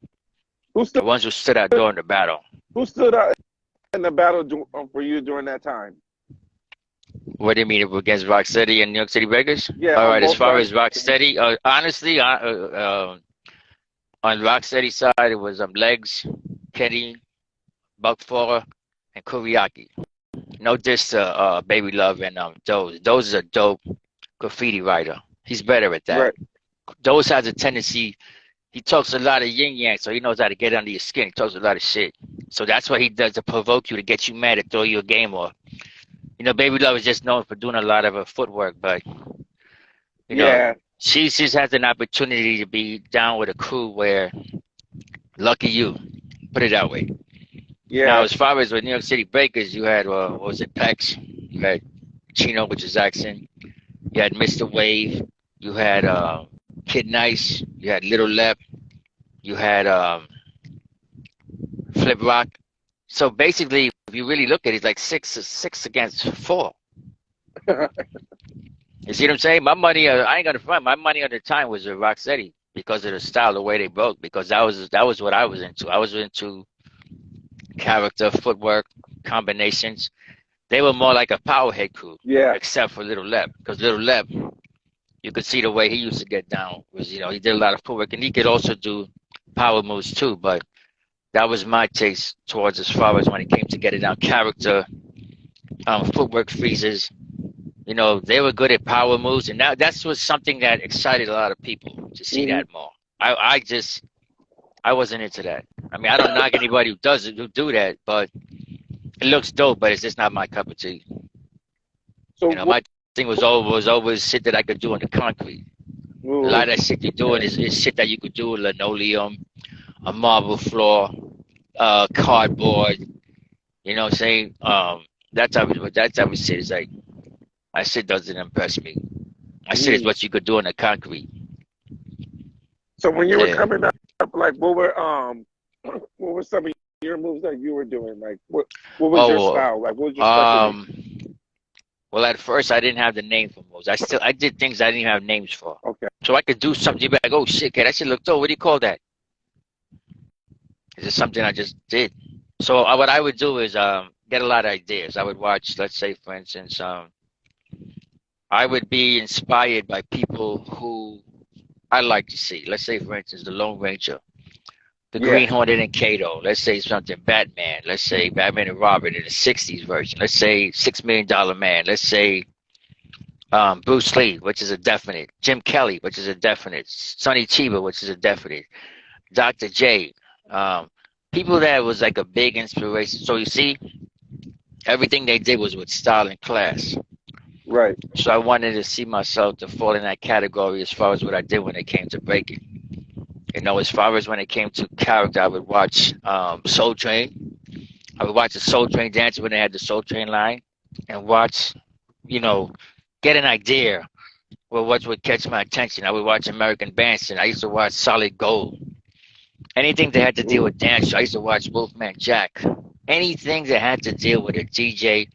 Speaker 3: Who
Speaker 2: the
Speaker 3: stood
Speaker 2: ones who stood out during the battle.
Speaker 3: who stood out in the battle for you during that time?
Speaker 2: What do you mean against Rocksteady and New York City Breakers?
Speaker 3: Yeah,
Speaker 2: All
Speaker 3: on
Speaker 2: right, as
Speaker 3: both
Speaker 2: far
Speaker 3: sides.
Speaker 2: as Rocksteady, honestly, on Rocksteady side, it was Legs, Kenny, Buck Fuller, and Kuriaki. No diss to Baby Love and Doze. Doze is a dope graffiti writer. He's better at that.
Speaker 3: Right.
Speaker 2: Doze has a tendency. He talks a lot of yin yang, so he knows how to get under your skin. He talks a lot of shit. So that's what he does to provoke you, to get you mad, to throw you a game off. You know, Baby Love is just known for doing a lot of her footwork, but you know,
Speaker 3: Yeah.
Speaker 2: she just has an opportunity to be down with a crew where, lucky you, put it that way. Now,
Speaker 3: Yeah.
Speaker 2: as far as with New York City Breakers, you had what was it, Pex? You had Chino, which is Jackson. You had Mr. Wave. You had Kid Nice. You had Little Lep. You had Flip Rock. So basically, if you really look at it, it's like six against four. You see what I'm saying? My money, I ain't gonna front. My money at the time was Rocksteady because of the style, the way they broke. Because that was what I was into. I was into character, footwork, combinations. They were more like a powerhead crew,
Speaker 3: Yeah.
Speaker 2: except for Little Lep. Because Little Lep, you could see the way he used to get down was, he did a lot of footwork, and he could also do power moves too. But that was my taste towards as far as when it came to getting down character, footwork freezes. They were good at power moves, and that's was something that excited a lot of people to see
Speaker 3: Hmm.
Speaker 2: that more. I wasn't into that. I mean, I don't knock anybody who do that, but it looks dope, but it's just not my cup of tea.
Speaker 3: So
Speaker 2: My thing was always shit that I could do on the concrete. A lot of that shit you're doing is shit that you could do with linoleum, a marble floor, cardboard. You know what I'm saying? That type of shit is like, my shit doesn't impress me. My shit is
Speaker 3: mm.
Speaker 2: what you could do on the concrete.
Speaker 3: So when you were
Speaker 2: Yeah.
Speaker 3: coming up, like what were some of your moves that you were doing? Like what was your
Speaker 2: Oh,
Speaker 3: style? Like what was your specialty?
Speaker 2: well, at first I didn't have the name for moves. I did things I didn't even have names for.
Speaker 3: Okay.
Speaker 2: So I could do something. You'd be like, oh shit, kid, that shit looked dope. What do you call that? It's just something I just did. So what I would do is get a lot of ideas. I would watch, let's say, for instance, I would be inspired by people who I like to see. Let's say, for instance, the Lone Ranger, the
Speaker 3: Yeah.
Speaker 2: Green Hornet and Kato. Let's say something Batman. Let's say Batman and Robin in the '60s version. Let's say $6 Million Man. Let's say Bruce Lee, which is a definite. Jim Kelly, which is a definite. Sonny Chiba, which is a definite. Dr. J. Um, People that was like a big inspiration. So you see, everything they did was with style and class.
Speaker 3: Right.
Speaker 2: So I wanted to see myself to fall in that category as far as what I did when it came to breaking. As far as when it came to character, I would watch Soul Train. I would watch the Soul Train dance when they had the Soul Train line, and watch, get an idea. Well, what would catch my attention? I would watch American Bandstand. I used to watch Solid Gold. Anything that had to deal with dance, I used to watch Wolfman Jack. Anything that had to deal with a DJ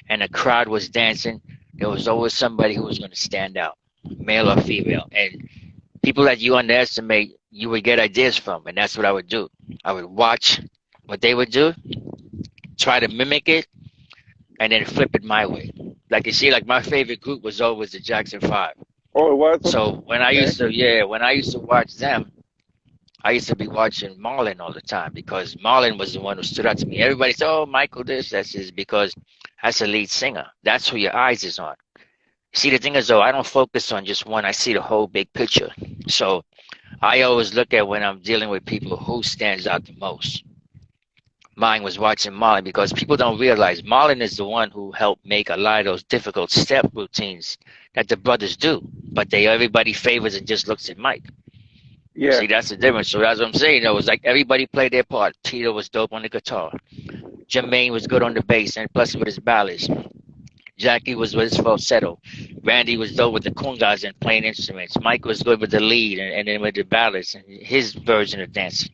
Speaker 2: and the crowd was dancing, there was always somebody who was going to stand out, male or female. And people that you underestimate, you would get ideas from. And that's what I would do. I would watch what they would do, try to mimic it, and then flip it my way. Like you see, like my favorite group was always the Jackson 5.
Speaker 3: Oh, it was?
Speaker 2: So when I
Speaker 3: Okay.
Speaker 2: used to watch them, I used to be watching Marlon all the time because Marlon was the one who stood out to me. Everybody said, "Oh, Michael, that's is because that's the lead singer. That's who your eyes is on." See, the thing is, though, I don't focus on just one. I see the whole big picture. So I always look at when I'm dealing with people who stands out the most. Mine was watching Marlon because people don't realize Marlon is the one who helped make a lot of those difficult step routines that the brothers do, but everybody favors and just looks at Mike.
Speaker 3: Yeah.
Speaker 2: See, that's the difference. So that's what I'm saying. It was like everybody played their part. Tito was dope on the guitar. Jermaine was good on the bass, and plus with his ballads. Jackie was with his falsetto. Randy was dope with the congas and playing instruments. Mike was good with the lead and then with the ballads and his version of dancing.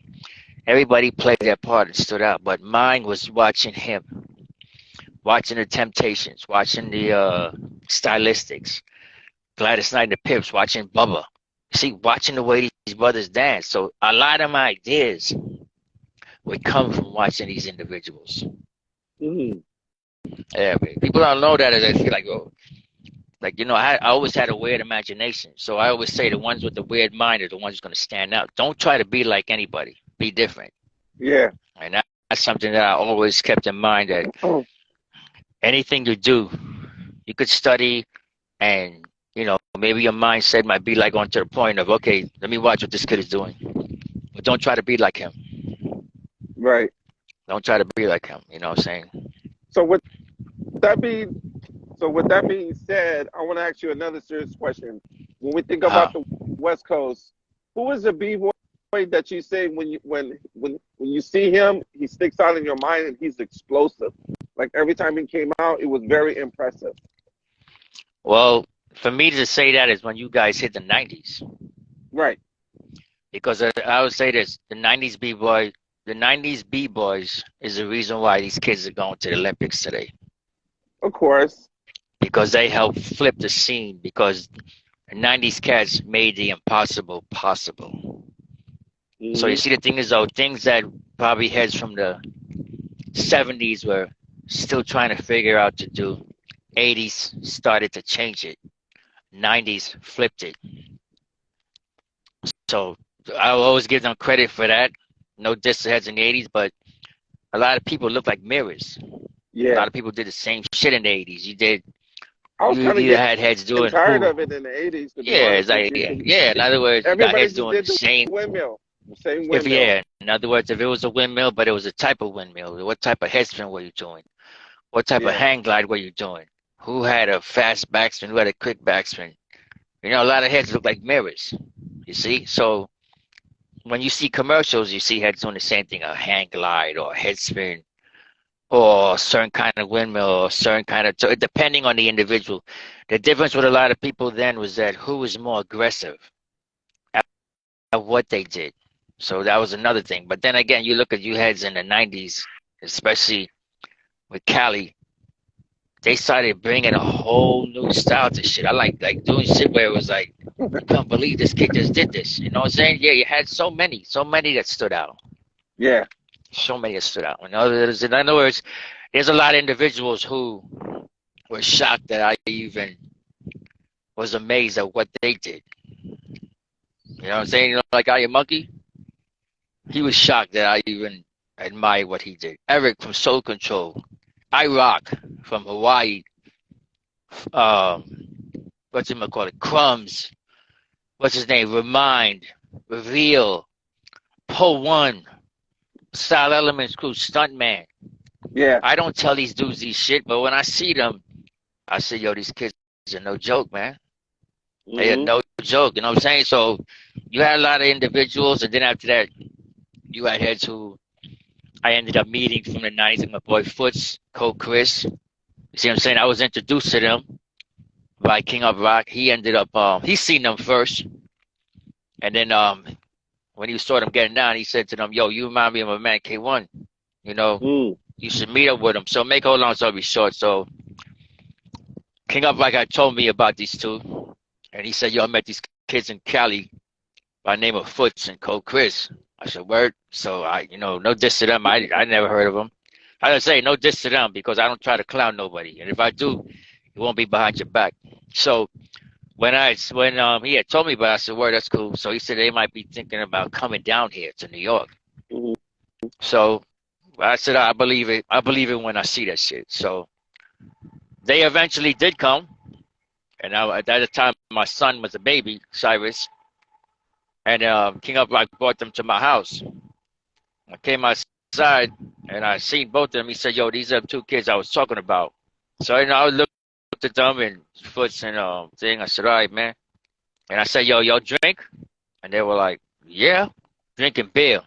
Speaker 2: Everybody played their part and stood out, but mine was watching him, watching the Temptations, watching the Stylistics, Gladys Knight and the Pips, watching Bubba. See, watching the way these brothers dance. So a lot of my ideas would come from watching these individuals.
Speaker 3: Mm.
Speaker 2: Yeah, man. People don't know that as I feel like, oh, Like, I always had a weird imagination. So I always say the ones with the weird mind are the ones who's going to stand out. Don't try to be like anybody. Be different.
Speaker 3: Yeah.
Speaker 2: And that's something that I always kept in mind, that
Speaker 3: Oh,
Speaker 2: anything you do, you could study, and, maybe your mindset might be like on to the point of, okay, let me watch what this kid is doing. But don't try to be like him.
Speaker 3: right.
Speaker 2: Don't try to be like him. You know what I'm saying?
Speaker 3: So that being with that being said, I want to ask you another serious question. When we think
Speaker 2: Uh-huh.
Speaker 3: about the West Coast, who is the b-boy that you say when you see him, he sticks out in your mind and he's explosive? Like every time he came out, it was very impressive.
Speaker 2: Well, for me to say that is when you guys hit the 90s.
Speaker 3: Right.
Speaker 2: Because I would say this, the 90s B-boys is the reason why these kids are going to the Olympics today.
Speaker 3: Of course.
Speaker 2: Because they helped flip the scene, because the 90s cats made the impossible possible. So you
Speaker 3: Mm-hmm.
Speaker 2: see, the thing is, though, things that probably heads from the 70s were still trying to figure out to do, 80s started to change it, 90s flipped it. So I'll always give them credit for that. No diss to heads in the 80s, but a lot of people look like mirrors. A
Speaker 3: Yeah.
Speaker 2: lot of people did the same shit in the 80s.
Speaker 3: I was
Speaker 2: You
Speaker 3: kind of
Speaker 2: either had heads
Speaker 3: getting
Speaker 2: doing
Speaker 3: tired
Speaker 2: who,
Speaker 3: of it in the 80s, to be
Speaker 2: yeah,
Speaker 3: honest
Speaker 2: it's
Speaker 3: with
Speaker 2: like,
Speaker 3: you,
Speaker 2: yeah,
Speaker 3: because
Speaker 2: yeah. In other words, you got
Speaker 3: everybody
Speaker 2: heads
Speaker 3: just
Speaker 2: doing
Speaker 3: did
Speaker 2: the
Speaker 3: the
Speaker 2: same.
Speaker 3: windmill, the same
Speaker 2: If
Speaker 3: windmill.
Speaker 2: yeah, in other words, if it was a windmill, but it was a type of windmill, what type of head spin were you doing? What type of
Speaker 3: Yeah.
Speaker 2: hang glide were you doing? Who had a fast backspin? Who had a quick backspin? A lot of heads look like mirrors. You see, so when you see commercials, you see heads doing the same thing: a hang glide or a head spin, or a certain kind of windmill, or a certain kind of, so depending on the individual. The difference with a lot of people then was that who was more aggressive at what they did. So that was another thing. But then again, you look at you heads in the 90s, especially with Cali, they started bringing a whole new style to shit. I like doing shit where it was like, you can't believe this kid just did this. You know what I'm saying? Yeah, you had so many that stood out.
Speaker 3: Yeah.
Speaker 2: So many that stood out. In other words, there's a lot of individuals who were shocked that I even was amazed at what they did. You know what I'm saying? Like I Am Monkey, he was shocked that I even admired what he did. Eric from Soul Control, I Rock from Hawaii, um, what's him call it? Crumbs, what's his name? Remind, Reveal, Pull One, Style Elements Crew, Stuntman.
Speaker 3: Yeah.
Speaker 2: I don't tell these dudes these shit, but when I see them, I say, yo, these kids are no joke, man. They are
Speaker 3: Mm-hmm.
Speaker 2: no joke. You know what I'm saying? So you had a lot of individuals, and then after that, you had heads who I ended up meeting from the 90s, like my boy Foots, Cole Chris. You see what I'm saying? I was introduced to them by King of Rock. He ended up, he seen them first. And then when he saw them getting down, he said to them, yo, you remind me of my man K1. You know,
Speaker 3: Mm.
Speaker 2: you should meet up with him. So make a whole long story short. So King of Rock had told me about these two. And he said, yo, I met these kids in Cali by the name of Foots and Cole Chris. I said, word. So no diss to them. I never heard of them. I would say no diss to them because I don't try to clown nobody. And if I do, it won't be behind your back. So when he had told me about it, I said, word, that's cool. So he said they might be thinking about coming down here to New York.
Speaker 3: Mm-hmm.
Speaker 2: So I said, I believe it. I believe it when I see that shit. So they eventually did come. And at that time, my son was a baby, Cyrus. And King of Rock brought them to my house. I came outside and I seen both of them. He said, yo, these are the two kids I was talking about. So I looked at them and Foots and thing. I said, all right, man. And I said, yo, y'all drink? And they were like, yeah, drinking beer.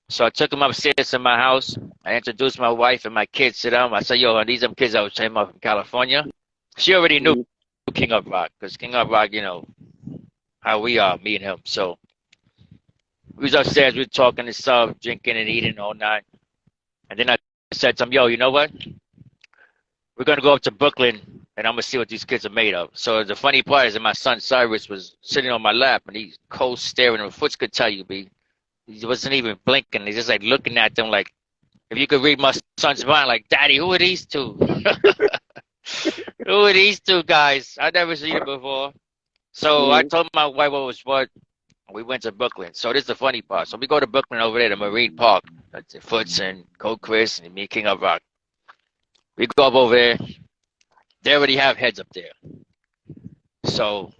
Speaker 2: So I took them upstairs to my house. I introduced my wife and my kids to them. I said, yo, these are them kids I was talking about from California. She already knew King of Rock because King of Rock, how we are, me and him. So we was upstairs, we were talking and stuff, drinking and eating all night. And then I said to him, yo, you know what? We're going to go up to Brooklyn and I'm going to see what these kids are made of. So the funny part is that my son Cyrus was sitting on my lap and he's cold staring. And Foots could tell you, B. He wasn't even blinking. He's just like looking at them like, if you could read my son's mind, like, Daddy, who are these two? Who are these two guys? I never seen them before. So I
Speaker 3: Mm-hmm.
Speaker 2: told my wife what was what. We went to Brooklyn. So this is the funny part. So we go to Brooklyn over there, to Marine Park. That's the Foots and Cold Chris and me, King of Rock. We go up over there. They already have heads up there. So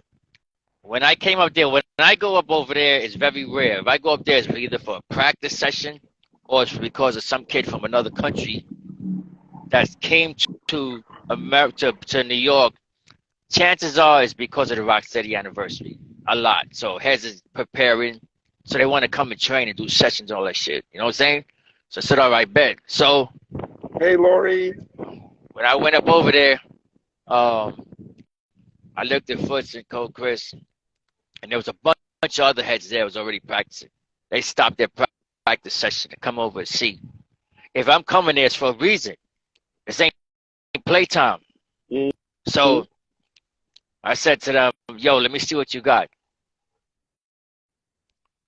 Speaker 2: when I came up there, when I go up over there, it's very rare. If I go up there, it's either for a practice session or it's because of some kid from another country that came to America to New York. Chances are it's because of the Rocksteady anniversary. A lot. So heads is preparing. So they want to come and train and do sessions and all that shit. You know what I'm saying? So I said, all right, bet. So
Speaker 3: Hey, Lori.
Speaker 2: when I went up over there, um, I looked at Foots and Cold Chris, and there was a bunch of other heads there that was already practicing. They stopped their practice session to come over and see. If I'm coming there, it's for a reason. This ain't playtime.
Speaker 3: Mm-hmm.
Speaker 2: So I said to them, yo, let me see what you got.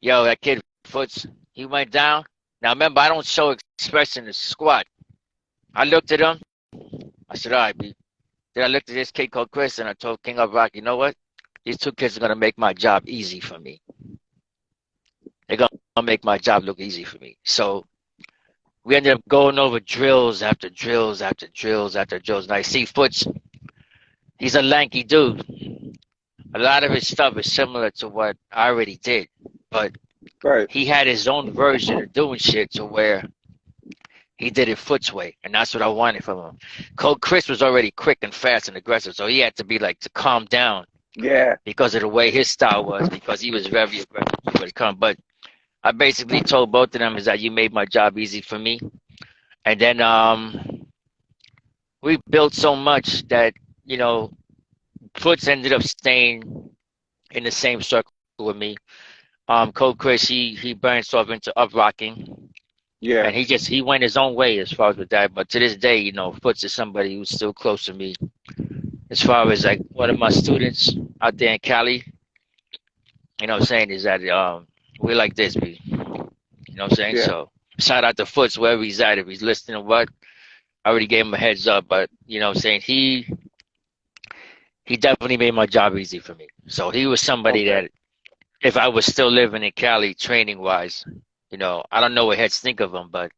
Speaker 2: Yo, that kid Foots, he went down. Now remember, I don't show expression in squat. I looked at him. I said, all right, B. Then I looked at this kid called Chris and I told King of Rock, you know what? These two kids are going to make my job easy for me. They're going to make my job look easy for me. So we ended up going over drills after drills after drills after drills. And I see Foots, he's a lanky dude. A lot of his stuff is similar to what I already did. But
Speaker 3: Right.
Speaker 2: he had his own version of doing shit to where he did it Foot's way, and that's what I wanted from him. Cold Chris was already quick and fast and aggressive, so he had to be like to calm down
Speaker 3: Yeah.
Speaker 2: because of the way his style was, because he was very aggressive. But I basically told both of them is that you made my job easy for me, and then we built so much that Foots ended up staying in the same circle with me. Cold Chris he branched off into up rocking.
Speaker 3: Yeah.
Speaker 2: And he went his own way as far as with that. But to this day, Foots is somebody who's still close to me. As far as like one of my students out there in Cali, what I'm saying is that we're like this, B. You know what I'm saying?
Speaker 3: Yeah.
Speaker 2: So shout out to Foots wherever he's at. If he's listening or what, I already gave him a heads up. But you know what I'm saying? He definitely made my job easy for me. So he was somebody that if I was still living in Cali training wise, I don't know what heads think of him, but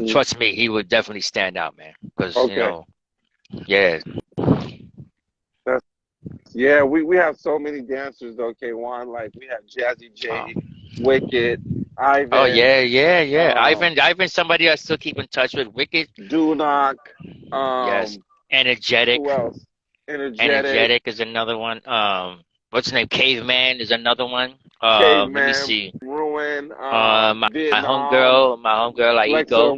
Speaker 2: trust me, he would definitely stand out, man. Because yeah.
Speaker 3: Yeah, we have so many dancers though, K1. Like we have Jazzy J, Wicked, Ivan.
Speaker 2: Oh yeah. Ivan's somebody I still keep in touch with. Wicked,
Speaker 3: Dunock.
Speaker 2: yes. Energetic.
Speaker 3: Who else?
Speaker 2: Energetic is another one. What's his name? Caveman is another one.
Speaker 3: Caveman,
Speaker 2: let me see.
Speaker 3: Ruin.
Speaker 2: My
Speaker 3: Vietnam.
Speaker 2: homegirl,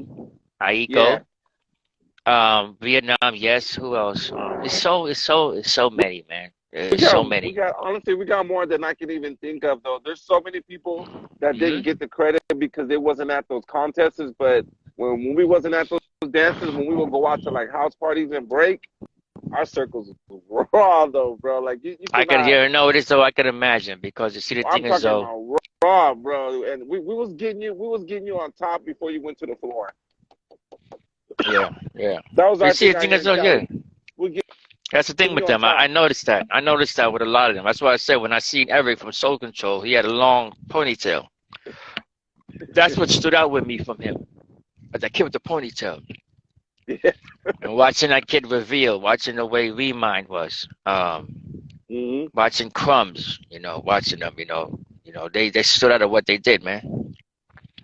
Speaker 2: Aiko.
Speaker 3: Yeah.
Speaker 2: Vietnam, yes. Who else? It's so many, man. So many.
Speaker 3: Honestly, we got more than I can even think of though. There's so many people that didn't get the credit because they wasn't at those contests. But when we wasn't at those dances, when we would go out to like house parties and break, our circles were raw though, bro. Like you
Speaker 2: I could know this, so I could imagine because you see the thing is though.
Speaker 3: Raw, bro, and we was getting you on top before you went to the floor.
Speaker 2: Yeah.
Speaker 3: That was our
Speaker 2: thing is though, yeah. That's the thing with them. I noticed that. I noticed that with a lot of them. That's why I said when I seen Eric from Soul Control, he had a long ponytail. That's what stood out with me from him. But that kid with the ponytail.
Speaker 3: Yeah.
Speaker 2: And watching that kid reveal, watching the way Remind was, watching Crumbs, watching them, they stood out of what they did, man.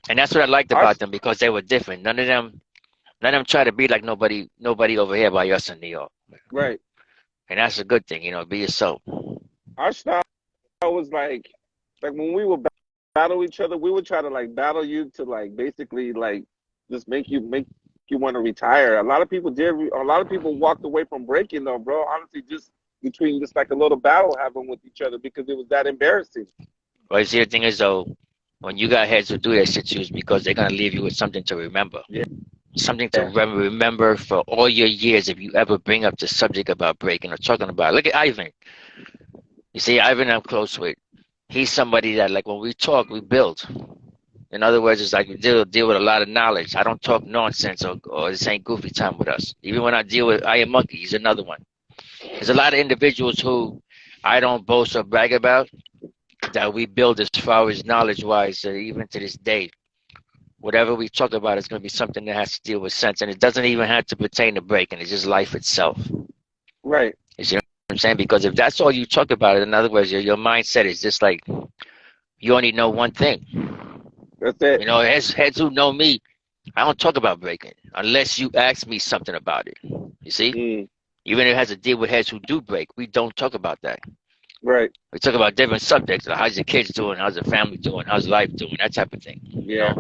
Speaker 2: And that's what I liked about them because they were different. None of them try to be like nobody over here by us in New York.
Speaker 3: Right.
Speaker 2: And that's a good thing, be yourself.
Speaker 3: Our style was like when we would battle each other, we would try to like battle you to like basically like just make you want to retire. A lot of people did. A lot of people walked away from breaking though, bro. Honestly, just between just like a little battle having with each other because it was that embarrassing.
Speaker 2: Well, you see, the thing is though, when you got heads who do that shit to you, it's because they're gonna leave you with something to remember.
Speaker 3: Yeah.
Speaker 2: Something to remember for all your years if you ever bring up the subject about breaking or talking about it. Look at Ivan. You see, Ivan I'm close with. He's somebody that like when we talk, we build. In other words, it's like we deal with a lot of knowledge. I don't talk nonsense or this ain't goofy time with us. Even when I deal with I Am Monkey, he's another one. There's a lot of individuals who I don't boast or brag about that we build as far as knowledge-wise, even to this day. Whatever we talk about is going to be something that has to deal with sense, and it doesn't even have to pertain to breaking. It's just life itself.
Speaker 3: Right.
Speaker 2: You see what I'm saying? Because if that's all you talk about, in other words, your mindset is just like you only know one thing.
Speaker 3: That's it.
Speaker 2: You know, heads who know me, I don't talk about breaking unless you ask me something about it. You see?
Speaker 3: Mm.
Speaker 2: Even if it has to deal with heads who do break, we don't talk about that.
Speaker 3: Right.
Speaker 2: We talk about different subjects. Like how's your kids doing? How's the family doing? How's life doing? That type of thing.
Speaker 3: Yeah.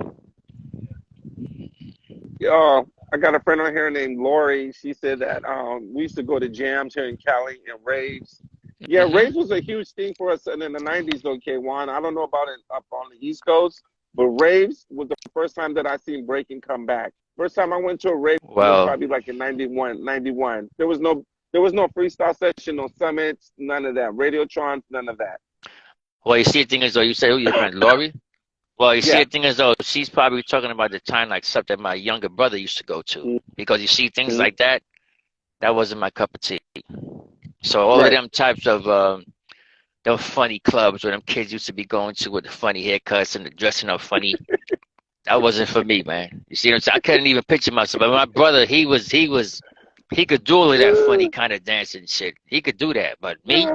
Speaker 2: You know?
Speaker 3: I got a friend on here named Lori. She said that we used to go to jams here in Cali and raves. Yeah, raves was a huge thing for us in the 90s, though, K1. I don't know about it up on the East Coast, but raves was the first time that I seen breaking come back. First time I went to a rave was
Speaker 2: Well,
Speaker 3: probably like in 91. There was no freestyle session, no summits, none of that. Radiotrons, none of that.
Speaker 2: well, you see, the thing is, though, you say, who your friend, Lori? Well, you see,
Speaker 3: Yeah.
Speaker 2: the thing is, though, she's probably talking about the time like stuff that my younger brother used to go to. Because you see, things
Speaker 3: Mm-hmm.
Speaker 2: like that, that wasn't my cup of tea. So all of
Speaker 3: Right.
Speaker 2: them types of them funny clubs where them kids used to be going to with the funny haircuts and the dressing up funny, that wasn't for me, man. You see what I'm saying? I couldn't even picture myself. But my brother, he could do all of that funny kind of dancing shit. He could do that. But me,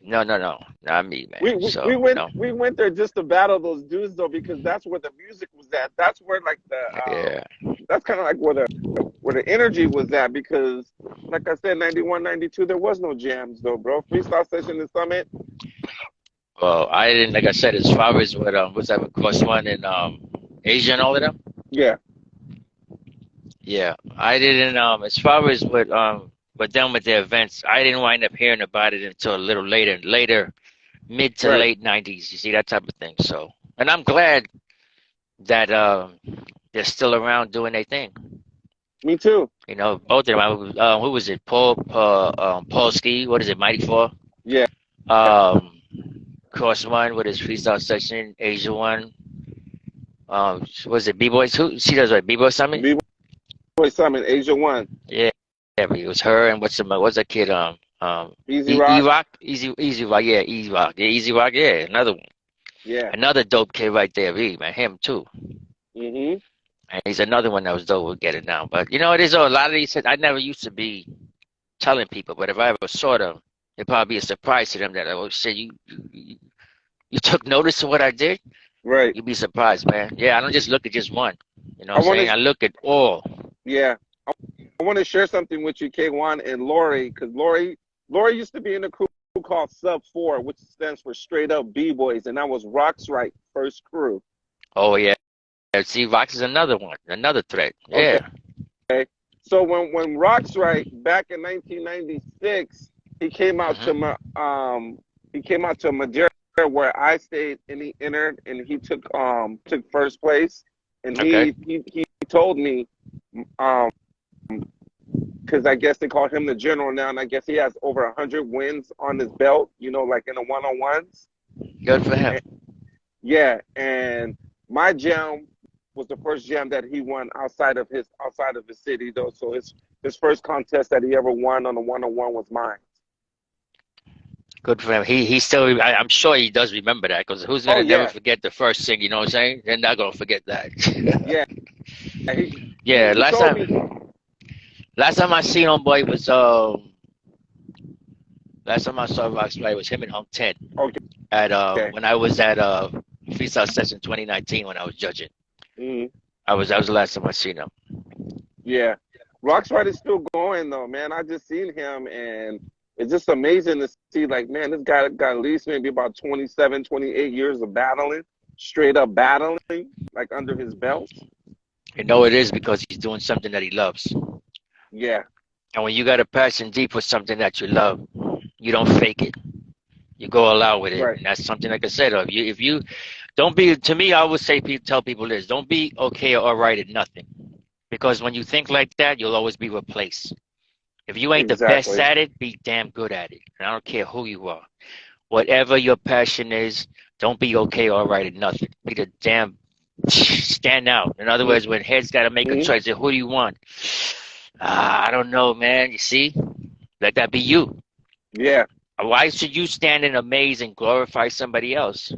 Speaker 2: no, not me,
Speaker 3: We,
Speaker 2: man.
Speaker 3: we
Speaker 2: So,
Speaker 3: we
Speaker 2: you
Speaker 3: went
Speaker 2: know,
Speaker 3: we went there just to battle those dudes though because that's where the music was at. That's where like
Speaker 2: yeah.
Speaker 3: that's kind of like where the energy was at because like I said 91, 92 there was no jams though, bro. Freestyle session and summit.
Speaker 2: Well, I didn't, like I said, as far as what what's that, of course, one in Asia and all of them.
Speaker 3: Yeah,
Speaker 2: Yeah, I didn't. As far as what them with their events, I didn't wind up hearing about it until a little later, mid to
Speaker 3: right.
Speaker 2: late '90s. You see that type of thing. So, and I'm glad that they're still around doing their thing.
Speaker 3: Me too.
Speaker 2: You know, both of them. Who was it? Paul Ski. What is it? Mighty Four.
Speaker 3: Yeah.
Speaker 2: Cross One with his freestyle section. Asia One. Was it B Boys? Who she does what? B Boy Summit.
Speaker 3: B-Boy Summit, Asia 1.
Speaker 2: Yeah, yeah. But it was her and what's that kid?
Speaker 3: Easy Rock.
Speaker 2: Rock. Easy Rock. Yeah, Easy Rock. Yeah, Easy Rock. Yeah, another one.
Speaker 3: Yeah.
Speaker 2: Another dope kid right there. Man, him too.
Speaker 3: Mhm.
Speaker 2: And he's another one that was dope. We'll get it now. But you know, it is a lot of these. I never used to be telling people, but if I ever saw them, it'd probably be a surprise to them that oh shit, you took notice of what I did.
Speaker 3: Right.
Speaker 2: You'd be surprised, man. Yeah, I don't just look at just one. You know
Speaker 3: I
Speaker 2: what I'm
Speaker 3: want
Speaker 2: saying?
Speaker 3: to
Speaker 2: I look at all.
Speaker 3: yeah. I want to share something with you, K1 and Lori, because Lori used to be in a crew called Sub 4, which stands for Straight Up B-Boys, and that was Rock's Right first crew.
Speaker 2: Oh yeah. See, Vox is another one, another threat.
Speaker 3: Okay.
Speaker 2: Yeah.
Speaker 3: So when Rock's Right back in 1996, he came out to Madeira where I stayed, and he entered and he took first place, and
Speaker 2: Okay.
Speaker 3: he told me because I guess they call him the general now, and I guess he has over 100 wins on his belt, like in the one-on-ones.
Speaker 2: Good for him.
Speaker 3: Yeah, and my jam was the first jam that he won outside of his city, though. So his first contest that he ever won on the one-on-one was mine.
Speaker 2: Good for him. He still. I'm sure he does remember that because who's gonna never forget the first thing? You know what I'm saying? They're not gonna forget that.
Speaker 3: Yeah.
Speaker 2: Yeah.
Speaker 3: He told me.
Speaker 2: Last time I seen homeboy was last time I saw Rock's Right was him and Hunk 10
Speaker 3: Okay.
Speaker 2: at when I was at Freestyle Session 2019 when I was judging.
Speaker 3: Mm-hmm.
Speaker 2: That was the last time I seen him.
Speaker 3: Yeah. Rock's Right is still going though, man. I just seen him and it's just amazing to see, like, man, this guy got at least maybe about 27, 28 years of battling, straight up battling, like under his belt.
Speaker 2: You know it is because he's doing something that he loves.
Speaker 3: Yeah.
Speaker 2: And when you got a passion deep for something that you love, you don't fake it. You go all out with it.
Speaker 3: Right.
Speaker 2: And that's something, like I said, if you don't be, to me, I always tell people this, don't be okay or all right at nothing. Because when you think like that, you'll always be replaced. If you ain't the best at it, be damn good at it. And I don't care who you are. Whatever your passion is, don't be okay or all right at nothing. Be the damn stand out. In other words, when heads got to make a
Speaker 3: Mm-hmm.
Speaker 2: choice, who do you want? I don't know, man. You see, let that be you.
Speaker 3: Yeah.
Speaker 2: Why should you stand in a maze and glorify somebody else?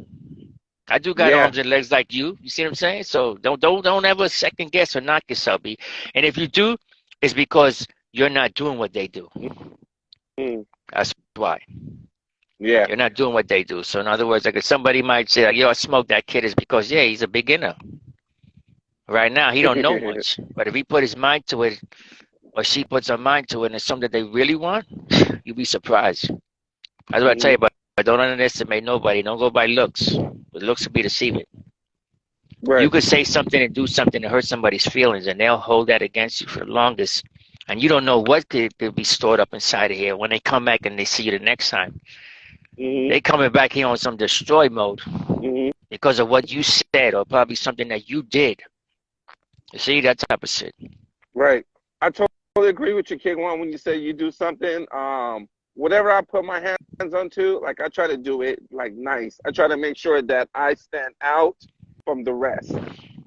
Speaker 2: I do got
Speaker 3: Yeah.
Speaker 2: arms and legs like you. You see what I'm saying? So don't ever second guess or knock yourself. And if you do, it's because you're not doing what they do.
Speaker 3: Mm-hmm.
Speaker 2: That's why.
Speaker 3: Yeah.
Speaker 2: You're not doing what they do. So in other words, like if somebody might say, like, yo, I smoked that kid is because yeah, he's a beginner. Right now, he don't know much. But if he put his mind to it, or she puts her mind to it, and it's something they really want, you'll be surprised. That's what I tell
Speaker 3: Mm-hmm.
Speaker 2: you. But don't underestimate nobody. Don't go by looks. But looks will be deceiving. You
Speaker 3: Right.
Speaker 2: could say something and do something to hurt somebody's feelings, and they'll hold that against you for the longest. And you don't know what could be stored up inside of here. When they come back and they see you the next time,
Speaker 3: Mm-hmm.
Speaker 2: they coming back here on some destroy mode
Speaker 3: Mm-hmm.
Speaker 2: because of what you said or probably something that you did. You see that type of shit.
Speaker 3: Right. I totally agree with you, King One, when you say you do something. Whatever I put my hands onto, like I try to do it like nice. I try to make sure that I stand out from the rest.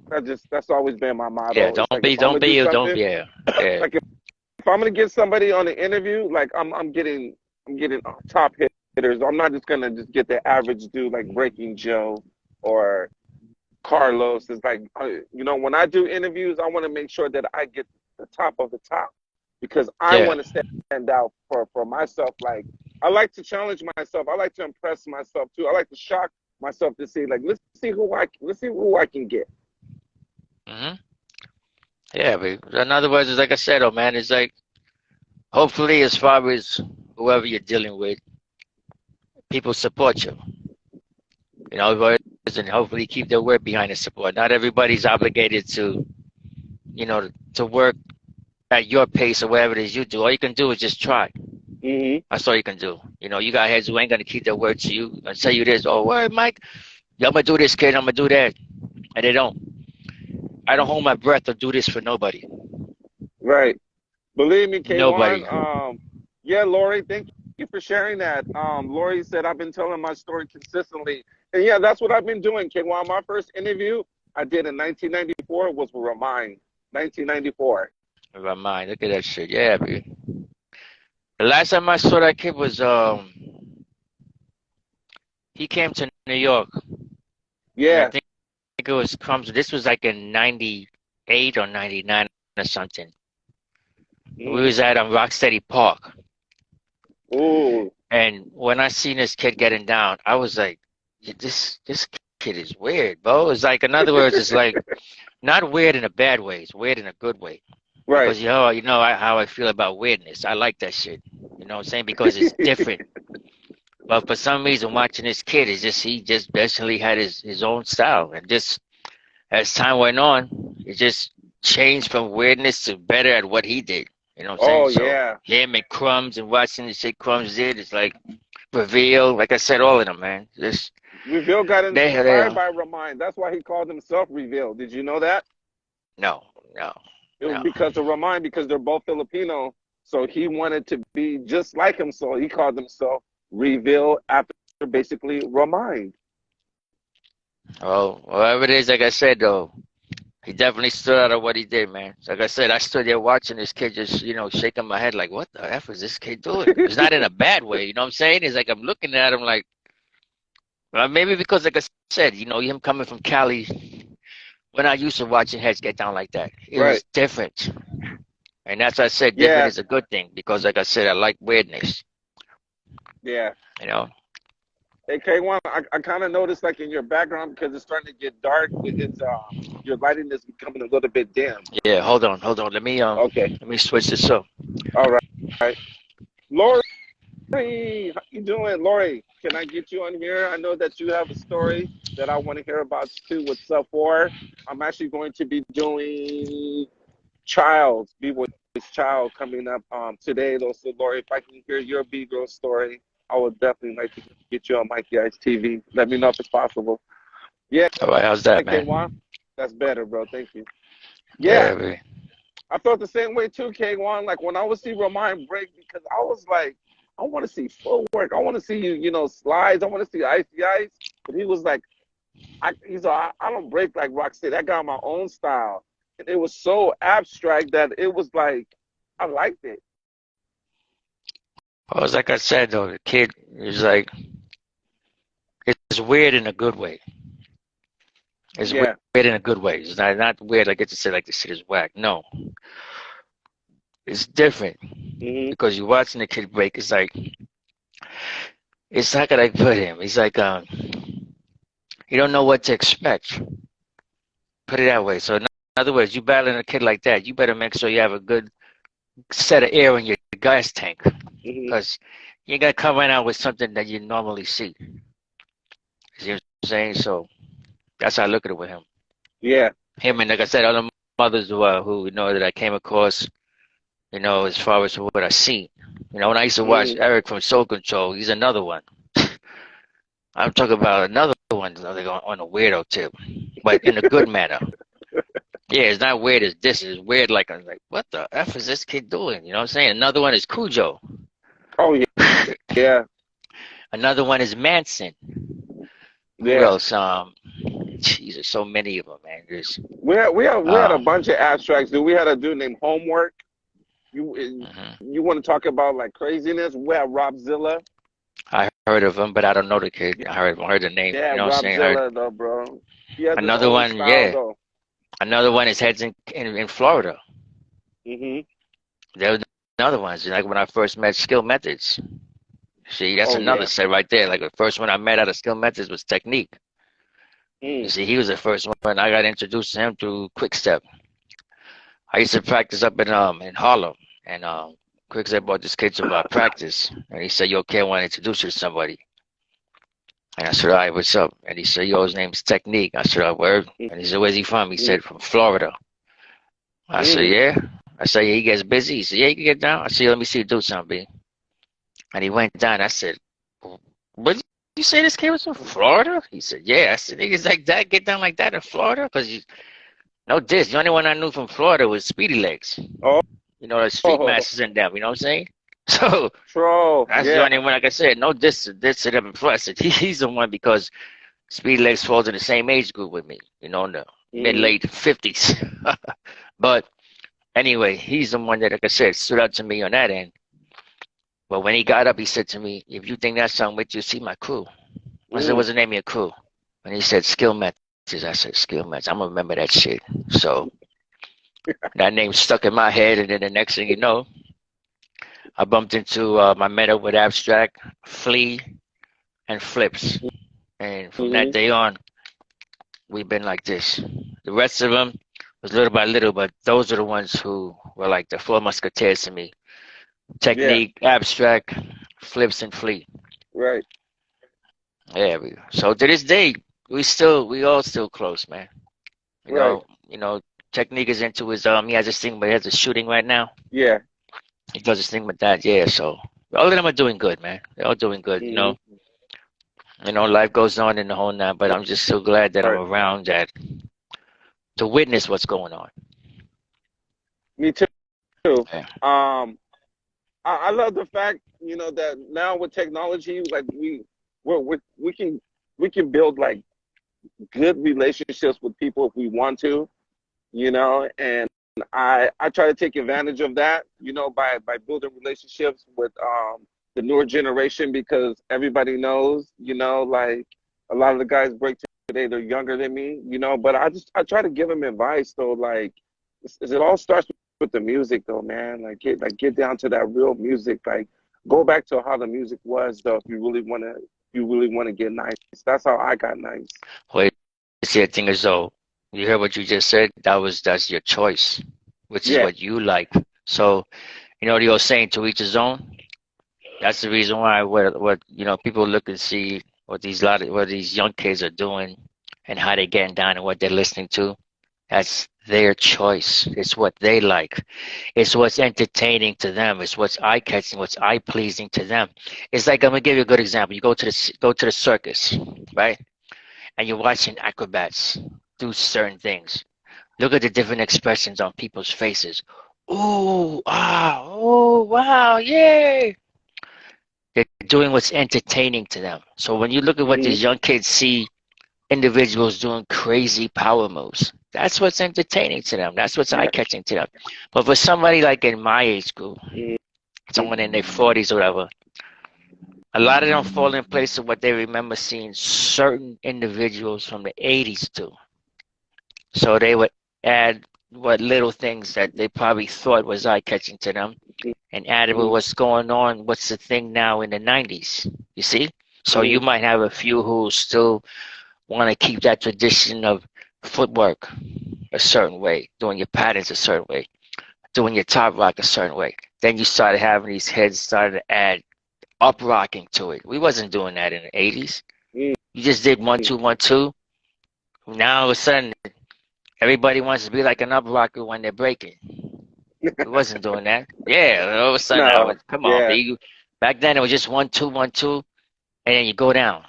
Speaker 3: That's always been my
Speaker 2: Yeah,
Speaker 3: motto. It's like if I'm
Speaker 2: don't
Speaker 3: gonna
Speaker 2: be
Speaker 3: do
Speaker 2: you, don't
Speaker 3: something,
Speaker 2: be yeah, yeah.
Speaker 3: like if I'm gonna get somebody on an interview, like I'm getting top hitters. I'm not just gonna just get the average dude like Breaking Joe or Carlos. Is like when I do interviews, I want to make sure that I get the top of the top because I
Speaker 2: Yeah.
Speaker 3: want to stand out for myself. Like I like to challenge myself. I like to impress myself too. I like to shock myself to see like let's see who I can get.
Speaker 2: hmm Yeah, but in other words, it's like I said, oh man, it's like hopefully as far as whoever you're dealing with, people support you. You know, and hopefully keep their word behind the support. Not everybody's obligated to, to work at your pace or whatever it is you do. All you can do is just try.
Speaker 3: Hmm.
Speaker 2: That's all you can do. You know, you got heads who ain't gonna keep their word to you and tell you this. Oh, word, Mike. Yeah, I'm gonna do this, kid. I'm gonna do that, and they don't. I don't hold my breath to do this for nobody.
Speaker 3: Right. Believe me,
Speaker 2: Nobody.
Speaker 3: K1. Yeah, Lori, thank you for sharing that. Lori said I've been telling my story consistently, and yeah, that's what I've been doing, K1. My first interview I did in 1994 was with Remind. 1994.
Speaker 2: In my mind, look at that shit. Yeah, baby. The last time I saw that kid was he came to New York, and I
Speaker 3: Yeah.
Speaker 2: think it was comes. This was like in '98 or '99 or something. We
Speaker 3: Mm-hmm.
Speaker 2: was at Rocksteady Park,
Speaker 3: Ooh.
Speaker 2: and when I seen this kid getting down, I was like, "Yeah, this kid is weird, bro." It's like, in other words, it's like not weird in a bad way. It's weird in a good way.
Speaker 3: Right.
Speaker 2: Because how I feel about weirdness. I like that shit. You know what I'm saying? Because it's different. But for some reason, watching this kid is just he just basically had his own style, and just as time went on, it just changed from weirdness to better at what he did. You know what I'm saying?
Speaker 3: Oh
Speaker 2: So
Speaker 3: yeah.
Speaker 2: him and Crumbs and watching the shit Crumbs did, it's like reveal. Like I said, all of them, man. Just
Speaker 3: Reveal got
Speaker 2: they
Speaker 3: inspired by Remind. That's why he called himself Reveal. Did you know that?
Speaker 2: no, no,
Speaker 3: It was
Speaker 2: no.
Speaker 3: because of Remind because they're both Filipino. So he wanted to be just like him. So he called himself Reveal after basically Remind.
Speaker 2: Well, whatever it is, like I said though. He definitely stood out of what he did, man. Like I said, I stood there watching this kid just, shaking my head like, what the F is this kid doing? It's not in a bad way, you know what I'm saying? It's like I'm looking at him like, well, maybe because, like I said, him coming from Cali, when I used to watching heads get down like that, it
Speaker 3: Right.
Speaker 2: was different. And that's why I said different
Speaker 3: Yeah.
Speaker 2: is a good thing because, like I said, I like weirdness,
Speaker 3: Yeah.
Speaker 2: you know?
Speaker 3: Hey K1, I kind of noticed like in your background because it's starting to get dark. It's your lighting is becoming a little bit dim.
Speaker 2: Yeah, hold on.
Speaker 3: Okay.
Speaker 2: Let me switch this up.
Speaker 3: All right. All right. Lori, how you doing, Lori? Can I get you on here? I know that you have a story that I want to hear about too. What's up for? I'm actually going to be doing Child's B-Boy's Child coming up today though. So Lori, if I can hear your B-girl story, I would definitely like to get you on Mikey-Ice TV. Let me know if it's possible. Yeah,
Speaker 2: All right, how's that,
Speaker 3: K1.
Speaker 2: man?
Speaker 3: That's better, bro. Thank you. Yeah,
Speaker 2: Yeah, baby.
Speaker 3: I felt the same way too, K1. Like when I would see Remind break, because I was like, I want to see footwork. I want to see you, slides. I want to see icy ice. But he was like, He's like, I don't break like Rocksteady. I got my own style. And it was so abstract that it was like, I liked it.
Speaker 2: Well, it's like I said though, the kid is like, it's weird in a good way. It's
Speaker 3: Yeah.
Speaker 2: weird in a good way. It's not weird. I get to say like this shit is whack. No, it's different
Speaker 3: Hmm.
Speaker 2: because you're watching the kid break. It's how could I put him? He's like you don't know what to expect. Put it that way. So in other words, you battling a kid like that, you better make sure you have a good set of air in your gas tank
Speaker 3: Hmm.
Speaker 2: because you ain't got to come right out with something that you normally see. You see what I'm saying? So that's how I look at it with him.
Speaker 3: Yeah.
Speaker 2: Him and like I said, other mothers who you know that I came across, you know, as far as what I see. You know, when I used to watch
Speaker 3: Hmm.
Speaker 2: Eric from Soul Control, he's another one. I'm talking about another one like on a weirdo tip, but in a good manner. Yeah, it's not weird as this. It's weird like I'm like, what the F is this kid doing? You know what I'm saying? Another one is Cujo.
Speaker 3: Oh yeah. Yeah.
Speaker 2: Another one is Manson. Who
Speaker 3: Yeah.
Speaker 2: else? Jesus, so many of them, man. There's
Speaker 3: We had a
Speaker 2: um,
Speaker 3: bunch of abstracts, dude. We had a dude named Homework.
Speaker 2: mhm.
Speaker 3: You want to talk about like craziness? We had Robzilla.
Speaker 2: I heard of him, but I don't know the kid. I heard the name.
Speaker 3: Yeah,
Speaker 2: You know what I'm saying? I heard
Speaker 3: Robzilla though, bro. He has his
Speaker 2: another
Speaker 3: own
Speaker 2: one.
Speaker 3: style
Speaker 2: Yeah,
Speaker 3: though.
Speaker 2: another one is heads in Florida.
Speaker 3: Hmm.
Speaker 2: There was another one. Like when I first met Skill Methods. See, that's
Speaker 3: Oh
Speaker 2: another
Speaker 3: yeah.
Speaker 2: set right there. Like the first one I met out of Skill Methods was Technique. You
Speaker 3: Mm.
Speaker 2: see, he was the first one. I got introduced to him through Quick Step. I used to practice up in Harlem, and Quick Step brought this kid to my practice, and he said, "Yo, kid, I want to introduce you to somebody." And I said, "All right, what's up?" And he said, "Yo, his name's Technique." I said, "I word." And he said, "Where's he from?" He
Speaker 3: Mm.
Speaker 2: said, "From Florida." I said,
Speaker 3: Mm.
Speaker 2: "Yeah." I said, "Yeah, he gets busy." He said, "Yeah, you can get down." I said, "Let me see you do something, B." And he went down. I said, "What did you say this kid was from Florida?" He said, "Yeah." I said, "Niggas like that get down like that in Florida?" Because you no diss. The only one I knew from Florida was Speedy Legs.
Speaker 3: Oh,
Speaker 2: You know, the Street
Speaker 3: oh,
Speaker 2: Masters in them. You know what I'm saying? So
Speaker 3: Troll.
Speaker 2: that's the
Speaker 3: Yeah.
Speaker 2: only one. Like I said, no diss to them in Florida. I said, he's the one because Speedy Legs falls in the same age group with me. You know, in the mid
Speaker 3: Hmm.
Speaker 2: late 50s. But anyway, he's the one that, like I said, stood out to me on that end. But when he got up, he said to me, "If you think that's something with you, see my crew." I said,
Speaker 3: Mm.
Speaker 2: "What's the name of your crew?" And he said, "Skill Methods." I said, "Skill Methods." I'm gonna remember that shit. So that name stuck in my head, and then the next thing you know, I bumped into my meta with Abstract, Flea, and Flips. And from that
Speaker 3: Hmm.
Speaker 2: day on, we've been like this. The rest of them was little by little, but those are the ones who were like the four musketeers to me.
Speaker 3: Yeah.
Speaker 2: Technique, Abstract, Flips, and Flea.
Speaker 3: Right.
Speaker 2: Yeah, so to this day, we all still close, man.
Speaker 3: Right.
Speaker 2: You know, Technique is into his he has this thing, but he has a shooting right now.
Speaker 3: Yeah.
Speaker 2: He does his thing with that, yeah. So all of them are doing good, man. They're all doing good, you know.
Speaker 3: Hmm.
Speaker 2: You know, life goes on in the whole nine, but I'm just so glad that I'm
Speaker 3: Right.
Speaker 2: around that to witness what's going on.
Speaker 3: Me too.
Speaker 2: Yeah.
Speaker 3: I love the fact, that now with technology, like we can build like good relationships with people if we want to, and I try to take advantage of that, by building relationships with the newer generation because everybody knows, like a lot of the guys break today, they're younger than me, but I try to give them advice though, like it all starts with the music though, man. Get down to that real music, like go back to how the music was though if you really want to get nice. That's how I got nice.
Speaker 2: Well, see, the thing is though, you hear what you just said? That's your choice, which is
Speaker 3: Yeah.
Speaker 2: what you like. So, you know the old saying, to each his own. That's the reason why what people look and see what these young kids are doing and how they're getting down and what they're listening to. That's their choice. It's what they like. It's what's entertaining to them. It's what's eye catching, what's eye pleasing to them. It's like I'm gonna give you a good example. You go to the circus, right? And you're watching acrobats do certain things. Look at the different expressions on people's faces. Ooh, ah, oh, wow, yay! They're doing what's entertaining to them. So when you look at what
Speaker 3: Hmm.
Speaker 2: these young kids see individuals doing crazy power moves. That's what's entertaining to them. That's what's
Speaker 3: Yeah.
Speaker 2: eye-catching to them. But for somebody like in my age group,
Speaker 3: Mm-hmm.
Speaker 2: someone in their 40s or whatever, a lot of them fall in place of what they remember seeing certain individuals from the 80s do. So they would add what little things that they probably thought was eye-catching to them and add it with what's going on, what's the thing now in the 90s. You see? So you might have a few who still want to keep that tradition of footwork a certain way, doing your patterns a certain way, doing your top rock a certain way. Then you started having these heads started to add up rocking to it. We wasn't doing that in the 80s.
Speaker 3: Mm-hmm.
Speaker 2: You just did 1 2 1 2. Now all of a sudden everybody wants to be like an up rocker when they're breaking. We wasn't doing that. Yeah, all of a sudden now
Speaker 3: No.
Speaker 2: come on,
Speaker 3: Yeah.
Speaker 2: B. Back then it was just 1 2 1 2, and then you go down.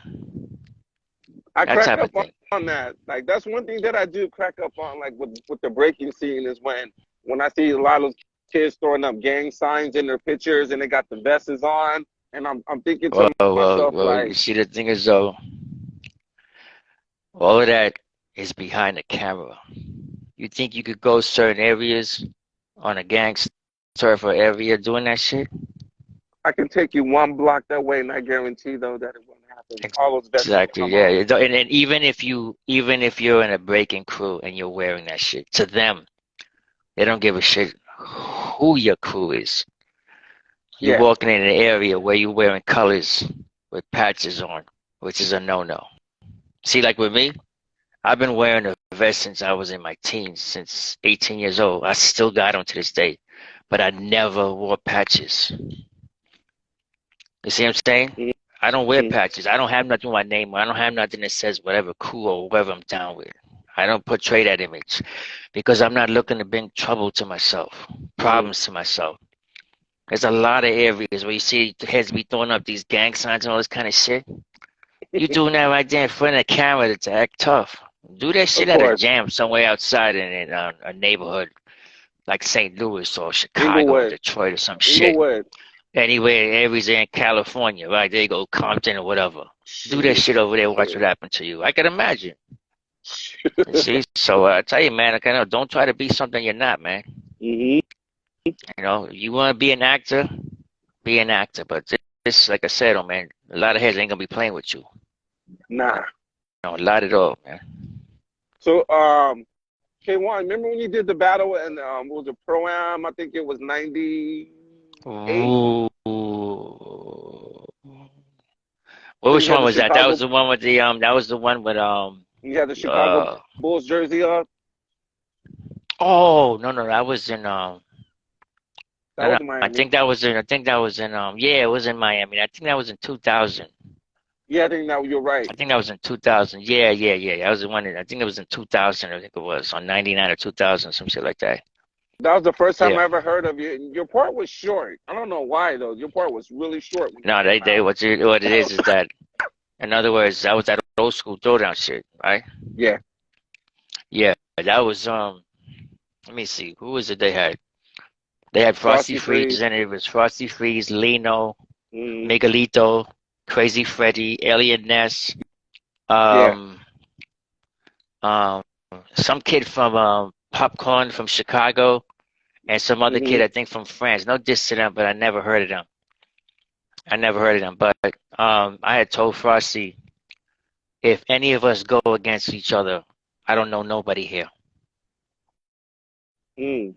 Speaker 3: I
Speaker 2: That
Speaker 3: crack
Speaker 2: type
Speaker 3: up
Speaker 2: of thing.
Speaker 3: on that. Like that's one thing that I do crack up on, like with the breaking scene is when I see a lot of those kids throwing up gang signs in their pictures and they got the vests on, and I'm thinking to myself
Speaker 2: You
Speaker 3: like,
Speaker 2: see, the thing is though, all of that is behind the camera. You think you could go certain areas on a gangster for area doing that shit?
Speaker 3: I can take you one block that way, and I guarantee though that it won't happen. All those vests will
Speaker 2: Exactly,
Speaker 3: come
Speaker 2: yeah.
Speaker 3: off.
Speaker 2: And even if you're in a breaking crew and you're wearing that shit, to them, they don't give a shit who your crew is. You're
Speaker 3: Yeah.
Speaker 2: walking in an area where you're wearing colors with patches on, which is a no-no. See, like with me, I've been wearing a vest since I was in my teens, since 18 years old. I still got them to this day, but I never wore patches. You see what I'm saying? I don't wear
Speaker 3: Mm-hmm.
Speaker 2: patches. I don't have nothing with my name. I don't have nothing that says whatever crew or whatever I'm down with. I don't portray that image because I'm not looking to bring trouble to myself,
Speaker 3: Mm-hmm.
Speaker 2: problems to myself. There's a lot of areas where you see the heads be throwing up these gang signs and all this kind of shit. You doing that right there in front of the camera to act tough. Do that
Speaker 3: Of
Speaker 2: shit at a
Speaker 3: course,
Speaker 2: jam somewhere outside in a neighborhood like St. Louis or Chicago or
Speaker 3: Inglewood,
Speaker 2: Detroit or some shit.
Speaker 3: Inglewood.
Speaker 2: Anywhere, areas in California, right? There you go, Compton or whatever. Do that
Speaker 3: Shit.
Speaker 2: shit over there. Watch what happened to you. I can imagine. You see? So I tell you, man, don't try to be something you're not, man.
Speaker 3: Mm-hmm.
Speaker 2: You want to be an actor, be an actor. But this, like I said, oh man, a lot of heads ain't gonna be playing with you.
Speaker 3: Nah.
Speaker 2: No, a lot at all, man.
Speaker 3: So, K1, remember when you did the battle and what was it, Pro-Am? I think it was 98.
Speaker 2: Ooh.
Speaker 3: I think
Speaker 2: Which
Speaker 3: you had
Speaker 2: one
Speaker 3: the
Speaker 2: was that? That was
Speaker 3: Chicago,
Speaker 2: the one with the That was the one with
Speaker 3: you had the Chicago
Speaker 2: uh.
Speaker 3: Bulls jersey on.
Speaker 2: Oh no, that was in
Speaker 3: That
Speaker 2: No,
Speaker 3: was
Speaker 2: no,
Speaker 3: in
Speaker 2: I
Speaker 3: Miami.
Speaker 2: think that was in. I think that was in. Yeah, it was in Miami. I think that was in 2000.
Speaker 3: Yeah, I think now you're right.
Speaker 2: I think that was in 2000. Yeah. That was the one. I think it was in 2000. I think it was on 99 or 2000, some shit like that.
Speaker 3: That was the first time
Speaker 2: Yeah.
Speaker 3: I ever heard of you. Your part was short. I don't know why though. Your part was really short when you
Speaker 2: No,
Speaker 3: came
Speaker 2: they
Speaker 3: out.
Speaker 2: what it is that, in other words, that was that old school throwdown shit, right?
Speaker 3: Yeah.
Speaker 2: Yeah, that was Let me see, who was it they had? They had Frosty
Speaker 3: Frosty
Speaker 2: Freeze
Speaker 3: Freeze.
Speaker 2: and it was Frosty Freeze, Lino,
Speaker 3: Mm,
Speaker 2: Miguelito, Crazy Freddy, Alien Ness,
Speaker 3: yeah.
Speaker 2: um, um, some kid from Popcorn from Chicago, and some other
Speaker 3: Hmm.
Speaker 2: kid I think from France. No diss to them, but I never heard of them. I never heard of them. But I had told Frosty, if any of us go against each other, I don't know nobody here.
Speaker 3: Mm,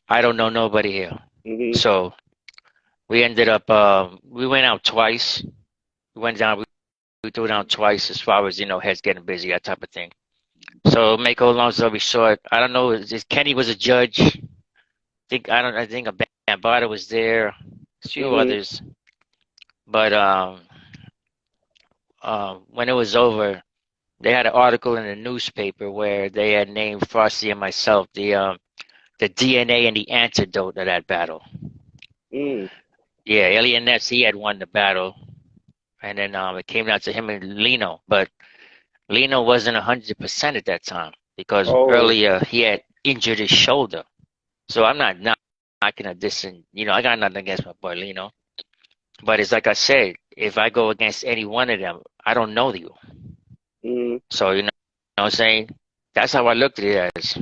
Speaker 2: I don't know nobody here.
Speaker 3: hmm.
Speaker 2: So we ended up we went out twice. We went down. We threw down twice as far as heads getting busy, that type of thing. So make a long story short, I don't know. Kenny was a judge. I think a Bambada was there, a few
Speaker 3: Hmm.
Speaker 2: others. But when it was over, they had an article in the newspaper where they had named Frosty and myself the DNA and the antidote of that battle.
Speaker 3: Mm.
Speaker 2: Yeah, Alien Ness, he had won the battle, and then it came down to him and Lino. But Lino wasn't 100% at that time because
Speaker 3: Oh.
Speaker 2: earlier he had injured his shoulder. So I'm not knocking a distance. I got nothing against my boy Lino. But it's like I said, if I go against any one of them, I don't know you.
Speaker 3: Mm-hmm.
Speaker 2: So you know what I'm saying? That's how I looked at it as.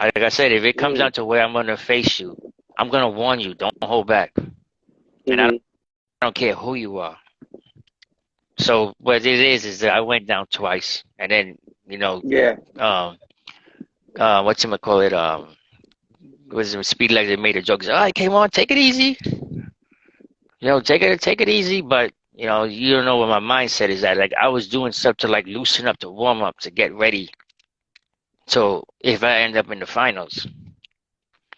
Speaker 2: Like I said, if it comes
Speaker 3: Mm-hmm.
Speaker 2: down to where I'm gonna face you, I'm gonna warn you. Don't hold back, and I
Speaker 3: Mm-hmm.
Speaker 2: don't care who you are. So what it is that I went down twice, and then you know,
Speaker 3: Yeah.
Speaker 2: um, what's it call it? Was it Speed like they made a joke? All right, came on, take it easy. You know, take it easy. But you know, you don't know what my mindset is at. Like I was doing stuff to like loosen up, to warm up, to get ready. So if I end up in the finals,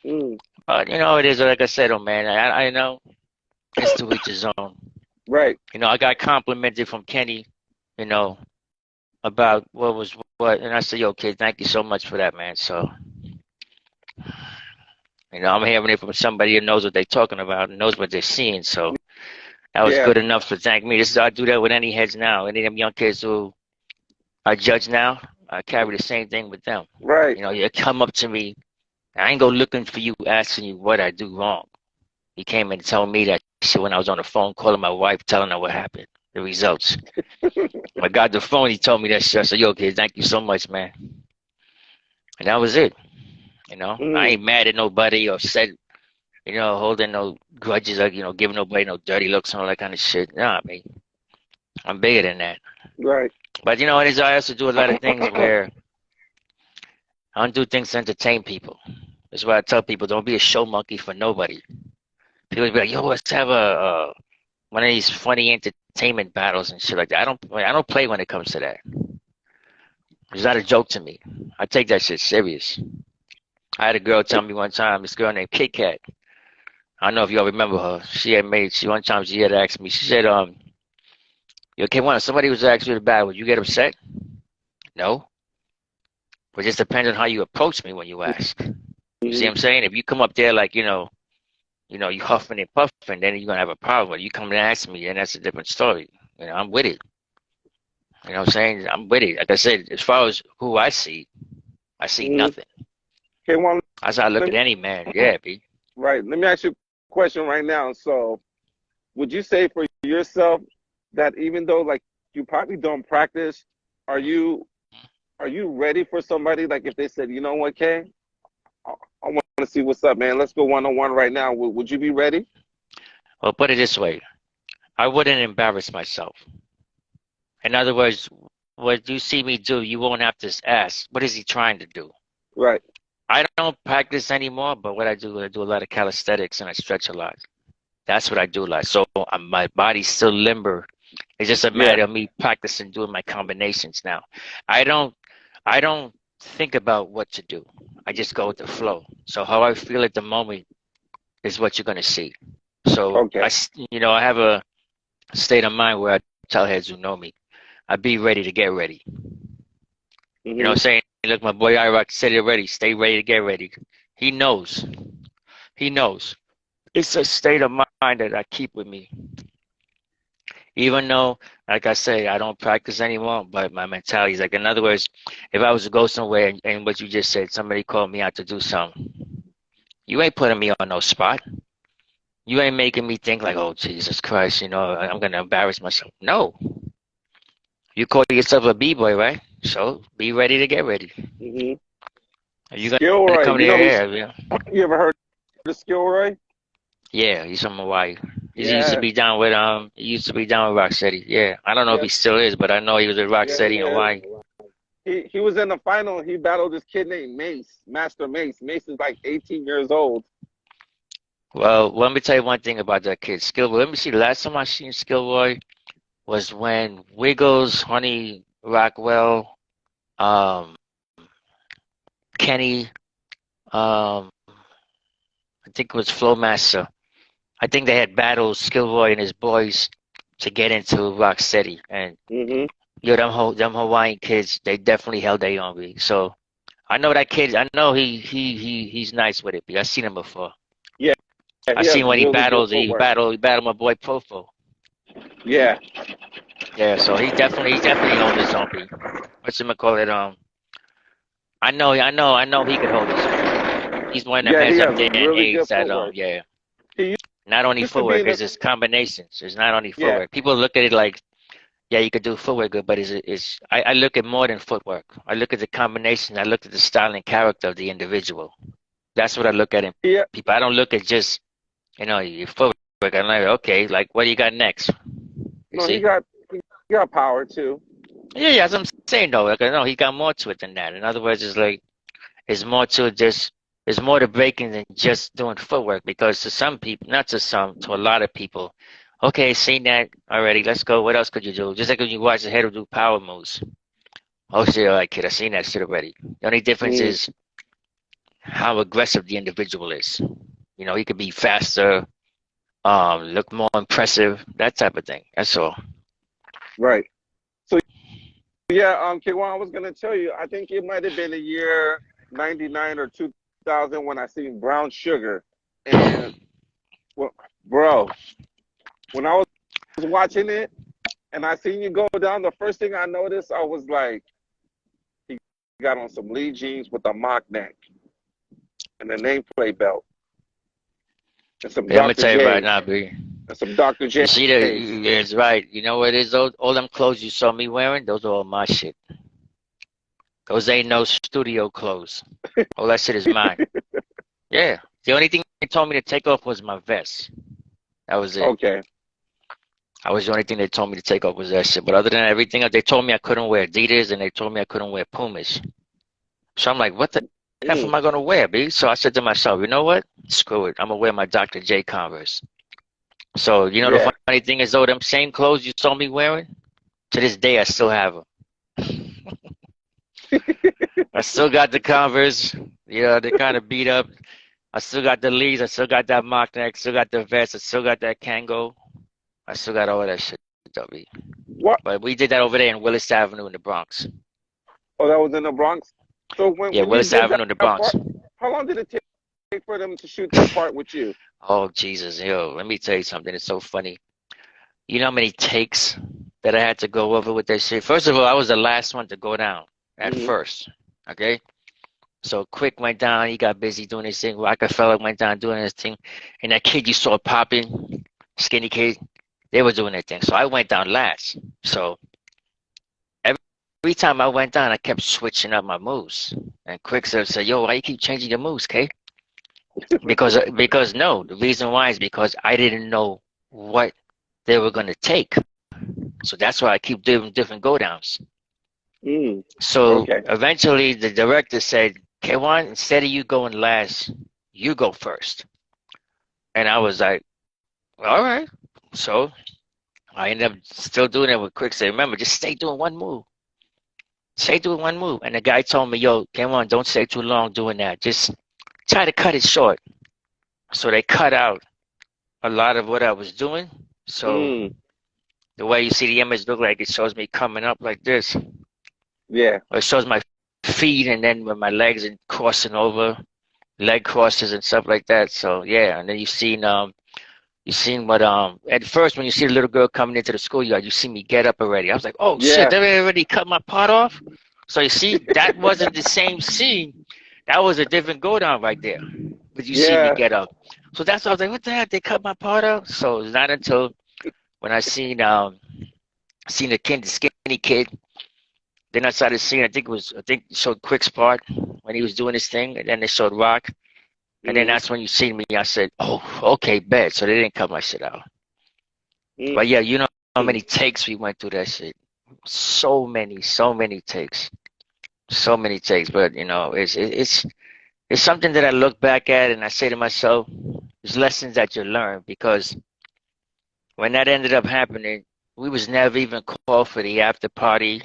Speaker 3: Mm.
Speaker 2: but you know, it is like I said, oh man, I know it's to each his own.
Speaker 3: Right.
Speaker 2: You know, I got complimented from Kenny, you know, about what was what, and I said, "Yo, kid, thank you so much for that, man." So, you know, I'm hearing it from somebody who knows what they're talking about and knows what they're seeing. So that was
Speaker 3: Yeah.
Speaker 2: good enough to thank me. This is I do that with any heads now. Any of them young kids who I judge now, I carry the same thing with them.
Speaker 3: Right.
Speaker 2: You know, you come up to me, I ain't go looking for you, asking you what I do wrong. He came and told me that shit when I was on the phone calling my wife, telling her what happened, the results. When I got the phone, he told me that shit. I said, "Yo, kid, thank you so much, man." And that was it. You know, I
Speaker 3: Mm.
Speaker 2: ain't mad at nobody or said, you know, holding no grudges or, you know, giving nobody no dirty looks and all that kind of shit. Nah, I mean, I'm bigger than that.
Speaker 3: Right.
Speaker 2: But you know what is I also do a lot of things where I don't do things to entertain people. That's why I tell people don't be a show monkey for nobody. People be like, yo, let's have a one of these funny entertainment battles and shit like that. I don't play when it comes to that. It's not a joke to me. I take that shit serious. I had a girl tell me one time, this girl named Kit Kat. I don't know if y'all remember her. She one time she had asked me, she said, yo, K1, if somebody was actually the battle, would you get upset? No. But it just depends on how you approach me when you ask. You see
Speaker 3: Mm-hmm.
Speaker 2: what I'm saying? If you come up there like, you huffing and puffing, then you're gonna have a problem. But you come and ask me, and that's a different story. You know, I'm with it. You know what I'm saying? I'm with it. Like I said, as far as who I see
Speaker 3: Mm-hmm.
Speaker 2: nothing.
Speaker 3: Okay, one.
Speaker 2: That's how I look
Speaker 3: Let
Speaker 2: at
Speaker 3: me,
Speaker 2: any man. Yeah, B.
Speaker 3: right. Let me ask you a question right now. So, would you say for yourself that even though like you probably don't practice, are you are you ready for somebody? Like if they said, you know what, Kay, I want to see what's up, man. Let's go one on one right now. Would you be ready?
Speaker 2: Well, put it this way. I wouldn't embarrass myself. In other words, what you see me do, you won't have to ask, what is he trying to do?
Speaker 3: Right.
Speaker 2: I don't practice anymore, but what I do a lot of calisthenics and I stretch a lot. That's what I do a lot. So my body's still limber. It's just a
Speaker 3: Yeah.
Speaker 2: matter of me practicing doing my combinations now. I don't, I don't think about what to do. I just go with the flow. So how I feel at the moment is what you're gonna see. So
Speaker 3: Okay.
Speaker 2: I have a state of mind where I tell heads who know me, I be ready to get ready. You know what
Speaker 3: Hmm.
Speaker 2: I'm saying? Look, my boy Iraq said it already. Stay ready to get ready. He knows. He knows. It's a state of mind that I keep with me. Even though, like I say, I don't practice anymore, but my mentality is like, in other words, if I was to go somewhere and what you just said, somebody called me out to do something, you ain't putting me on no spot. You ain't making me think like, oh, Jesus Christ, I'm going to embarrass myself. No. You call yourself a B-boy, right? So be ready to get ready.
Speaker 3: Hmm.
Speaker 2: Are you going to
Speaker 3: Skillroy.
Speaker 2: come
Speaker 3: You know who's
Speaker 2: there? Yeah.
Speaker 3: you ever heard of Skillroy?
Speaker 2: Yeah, he's from Hawaii. He used to
Speaker 3: Yeah.
Speaker 2: be down with Rock City. Yeah. I don't know if
Speaker 3: Yeah.
Speaker 2: he still is, but I know he was at Rock
Speaker 3: Yeah.
Speaker 2: City in
Speaker 3: Yeah.
Speaker 2: Hawaii.
Speaker 3: He was in the final. He battled this kid named Mace, Master Mace. Mace is like 18 years old.
Speaker 2: Well, let me tell you one thing about that kid, Skillboy. Let me see. Last time I seen Skillboy was when Wiggles, Honey Rockwell, um, Kenny, I think it was Flowmaster. I think they had battles, Skillboy and his boys, to get into Rock City. And
Speaker 3: Hmm.
Speaker 2: yo, them Hawaiian kids, they definitely held their own. B. So I know that kid. I know he's nice with it. B. I seen him before.
Speaker 3: Yeah.
Speaker 2: I
Speaker 3: He has
Speaker 2: seen when he
Speaker 3: really good
Speaker 2: battled.
Speaker 3: footwork.
Speaker 2: He battled my boy Profo.
Speaker 3: Yeah.
Speaker 2: Yeah, so he definitely hold his own. B. What's him call it? I know he could hold his own. He's one of them
Speaker 3: Yeah. He
Speaker 2: heads up
Speaker 3: has
Speaker 2: there in
Speaker 3: really
Speaker 2: age
Speaker 3: good
Speaker 2: that
Speaker 3: footwork.
Speaker 2: yeah.
Speaker 3: He
Speaker 2: Not only
Speaker 3: used to be
Speaker 2: footwork,
Speaker 3: in the
Speaker 2: it's just combinations. It's not only
Speaker 3: yeah.
Speaker 2: footwork. People look at it like Yeah, you could do footwork good, but I look at more than footwork. I look at the combination. I look at the style and character of the individual. That's what I look at in
Speaker 3: Yeah.
Speaker 2: people. I don't look at just, your footwork. I'm like, okay, like what do you got next? You
Speaker 3: No, he
Speaker 2: see?
Speaker 3: got he got power too.
Speaker 2: Yeah, yeah, that's what I'm saying though. Like, no, he got more to it than that. In other words, it's like it's more to just there's more to breaking than just doing footwork because to some people, not to some, to a lot of people, okay, seen that already. Let's go. What else could you do? Just like when you watch the head do power moves. Oh shit, all right, kid, I seen that shit already. The only difference
Speaker 3: Mm,
Speaker 2: is how aggressive the individual is. He could be faster, look more impressive, that type of thing. That's all.
Speaker 3: right. So yeah, Kwon, I was gonna tell you, I think it might have been the year '99 or 2000 when I seen Brown Sugar, and well, bro, when I was watching it and I seen you go down, the first thing I noticed, I was like, he got on some Lee jeans with a mock neck and a nameplate belt and some
Speaker 2: But I'm gonna
Speaker 3: Dr.
Speaker 2: tell you right
Speaker 3: J's
Speaker 2: now, B.
Speaker 3: and some Dr.
Speaker 2: You see that?
Speaker 3: J's.
Speaker 2: It's right. You know what it is? All them clothes you saw me wearing, those are all my shit. Those ain't no studio clothes. All that shit is mine. Yeah. The only thing they told me to take off was my vest. That was it.
Speaker 3: Okay.
Speaker 2: That was the only thing they told me to take off was that shit. But other than everything else, they told me I couldn't wear Adidas and they told me I couldn't wear Pumas. So I'm like, what the F
Speaker 3: Mm,
Speaker 2: am I gonna wear, B? So I said to myself, you know what? Screw it. I'm gonna wear my Dr. J Converse. So the
Speaker 3: yeah.
Speaker 2: funny thing is though, them same clothes you saw me wearing, to this day I still have them. I still got the Converse. They're kind of beat up. I still got the Lees. I still got that mock neck. Still got the vest. I still got that Kango. I still got all of that shit, W.
Speaker 3: What?
Speaker 2: But we did that over there in Willis Avenue in the Bronx.
Speaker 3: Oh, that was in the Bronx. So
Speaker 2: Yeah,
Speaker 3: when you
Speaker 2: Willis
Speaker 3: did
Speaker 2: Avenue in the
Speaker 3: that
Speaker 2: Bronx.
Speaker 3: part, how long did it take for them to shoot that part with you?
Speaker 2: Oh, Jesus. Yo, let me tell you something. It's so funny. You know how many takes that I had to go over with that shit? First of all, I was the last one to go down at
Speaker 3: Hmm.
Speaker 2: first. Okay? So Quick went down. He got busy doing his thing. Rockefeller went down doing his thing. And that kid you saw popping, skinny kid, they were doing their thing. So I went down last. So every time I went down, I kept switching up my moves. And Quick said, yo, why you keep changing your moves, K? Because no, the reason why is because I didn't know what they were going to take. So that's why I keep doing different go downs.
Speaker 3: Mm,
Speaker 2: So
Speaker 3: okay.
Speaker 2: eventually the director said, K1, instead of you going last, you go first. And I was like, all right. So I ended up still doing it with Quick. Say, remember, just stay doing one move. Stay doing one move. And the guy told me, yo, K1, don't stay too long doing that. Just try to cut it short. So they cut out a lot of what I was doing. So
Speaker 3: Mm,
Speaker 2: the way you see the image look like it shows me coming up like this.
Speaker 3: yeah.
Speaker 2: It shows my feet and then with my legs and crossing over, leg crosses and stuff like that. So yeah, and then you seen what at first when you see the little girl coming into the schoolyard, you see me get up already. I was like, oh shit,
Speaker 3: Yeah.
Speaker 2: they already cut my part off. So you see, that wasn't the same scene. That was a different go down right there. But you see me
Speaker 3: Yeah.
Speaker 2: get up. So that's why I was like, what the heck? They cut my part off? So it's not until when I seen the skinny kid. Then I started seeing, I think it showed Quick's part when he was doing his thing, and then they showed Rock, and then
Speaker 3: Mm,
Speaker 2: that's when you see me. I said, "Oh, okay, bet." So they didn't cut my shit out.
Speaker 3: mm,
Speaker 2: But yeah, you know how
Speaker 3: mm.
Speaker 2: many takes we went through that shit. So many takes, so many takes. But it's something that I look back at and I say to myself, "There's lessons that you learn," because when that ended up happening, we was never even called for the after party,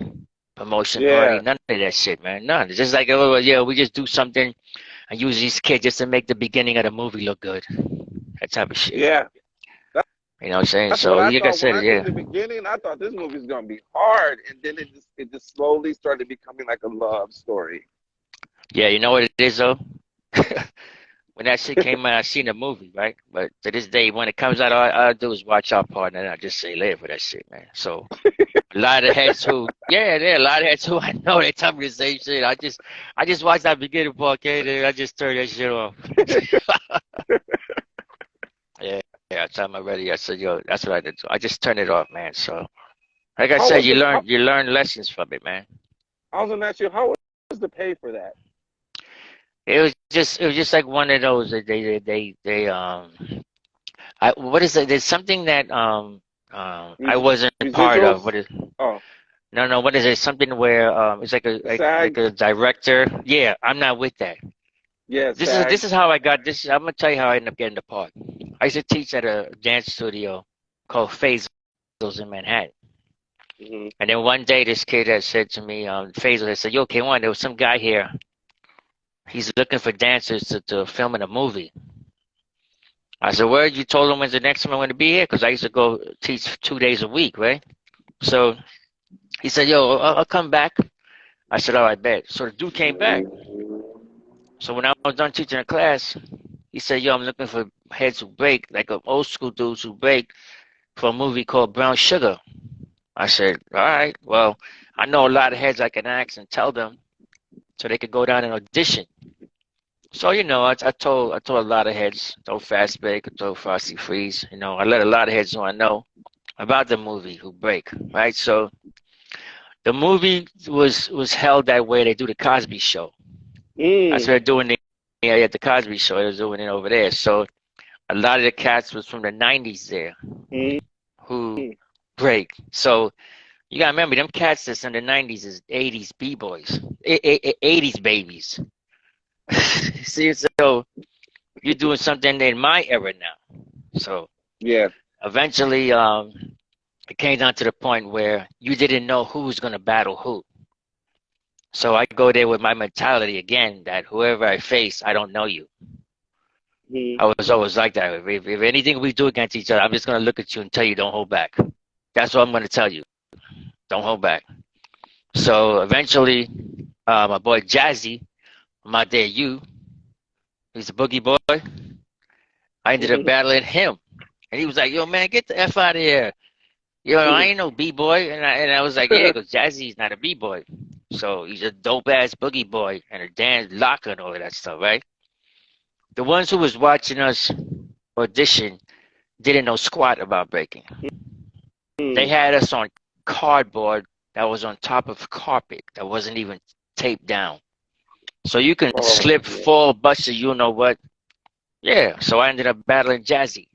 Speaker 2: promotion party,
Speaker 3: Yeah.
Speaker 2: none of that shit, man. None. It's just like, oh yeah, we just do something and use these kids just to make the beginning of the movie look good. That type of shit.
Speaker 3: Yeah.
Speaker 2: You know what I'm saying?
Speaker 3: That's what
Speaker 2: So
Speaker 3: I
Speaker 2: like I
Speaker 3: thought when
Speaker 2: said,
Speaker 3: I
Speaker 2: yeah.
Speaker 3: seen the beginning. I thought this movie's gonna be hard, and then it just slowly started becoming like a love story.
Speaker 2: Yeah, you know what it is though? When that shit came out, I seen the movie, right? But to this day, when it comes out, all I do is watch our partner and I just say later for that shit, man. So a lot of heads who, yeah, there are a lot of heads who I know they tell me the same shit. I just watched that beginning part, okay? Then I just turned that shit off. Yeah, yeah. I told my ready. I said, yo, that's what I did. I just turned it off, man. So Like I
Speaker 3: How
Speaker 2: said,
Speaker 3: was the?
Speaker 2: you learn lessons from it, man.
Speaker 3: I was gonna ask you, how was the pay for that?
Speaker 2: It was just like one of those that they I what is it? There's something that I wasn't part of.
Speaker 3: Residuals?
Speaker 2: What is
Speaker 3: Oh,
Speaker 2: no, what is it? Something where it's like
Speaker 3: SAG?
Speaker 2: a director. Yeah, I'm not with that.
Speaker 3: Yeah,
Speaker 2: This
Speaker 3: SAG.
Speaker 2: is how I got this. I'm gonna tell you how I ended up getting the part. I used to teach at a dance studio called Phasel's in Manhattan.
Speaker 3: Hmm.
Speaker 2: And then one day, this kid had said to me, Faisal had said, "Yo, K1, there was some guy here. He's looking for dancers to film in a movie." I said, "Where you told him when's the next time I'm going to be here?" Because I used to go teach 2 days a week, right? So he said, "Yo, I'll come back." I said, "All right, bet." So the dude came back. So when I was done teaching a class, he said, "Yo, I'm looking for heads who break, like old school dudes who break for a movie called Brown Sugar." I said, "All right, well, I know a lot of heads I can ask and tell them so they could go down and audition." So I told a lot of heads, told Fastback, I told Frosty Freeze, I let a lot of heads know I know about the movie who break, right? So the movie was held that way. They do the Cosby Show. That's what
Speaker 3: Mm.
Speaker 2: they're doing at the Cosby Show. They was doing it over there. So a lot of the cats was from the '90s there
Speaker 3: Mm.
Speaker 2: who break. So you gotta remember them cats that's in the '90s is '80s b-boys, '80s babies. See, so you're doing something in my era now. So
Speaker 3: Yeah.
Speaker 2: eventually, it came down to the point where you didn't know who was going to battle who. So I go there with my mentality again that whoever I face, I don't know you.
Speaker 3: Mm.
Speaker 2: I was always like that. If anything we do against each other, I'm just going to look at you and tell you, don't hold back. That's what I'm going to tell you. Don't hold back. So eventually, my boy Jazzy, I'm out there, he's a boogie boy. I ended up battling him. And he was like, yo, man, get the F out of here. Yo, I ain't no b-boy, and I was like, yeah, because Jazzy's not a b-boy, so he's a dope ass boogie boy and a dance locker and all of that stuff, right? The ones who was watching us audition didn't know squat about breaking. They
Speaker 3: Mm.
Speaker 2: had us on cardboard that was on top of carpet that wasn't even taped down, so you can
Speaker 3: Oh,
Speaker 2: slip,
Speaker 3: yeah.
Speaker 2: fall, bust it, you know what? Yeah, so I ended up battling Jazzy.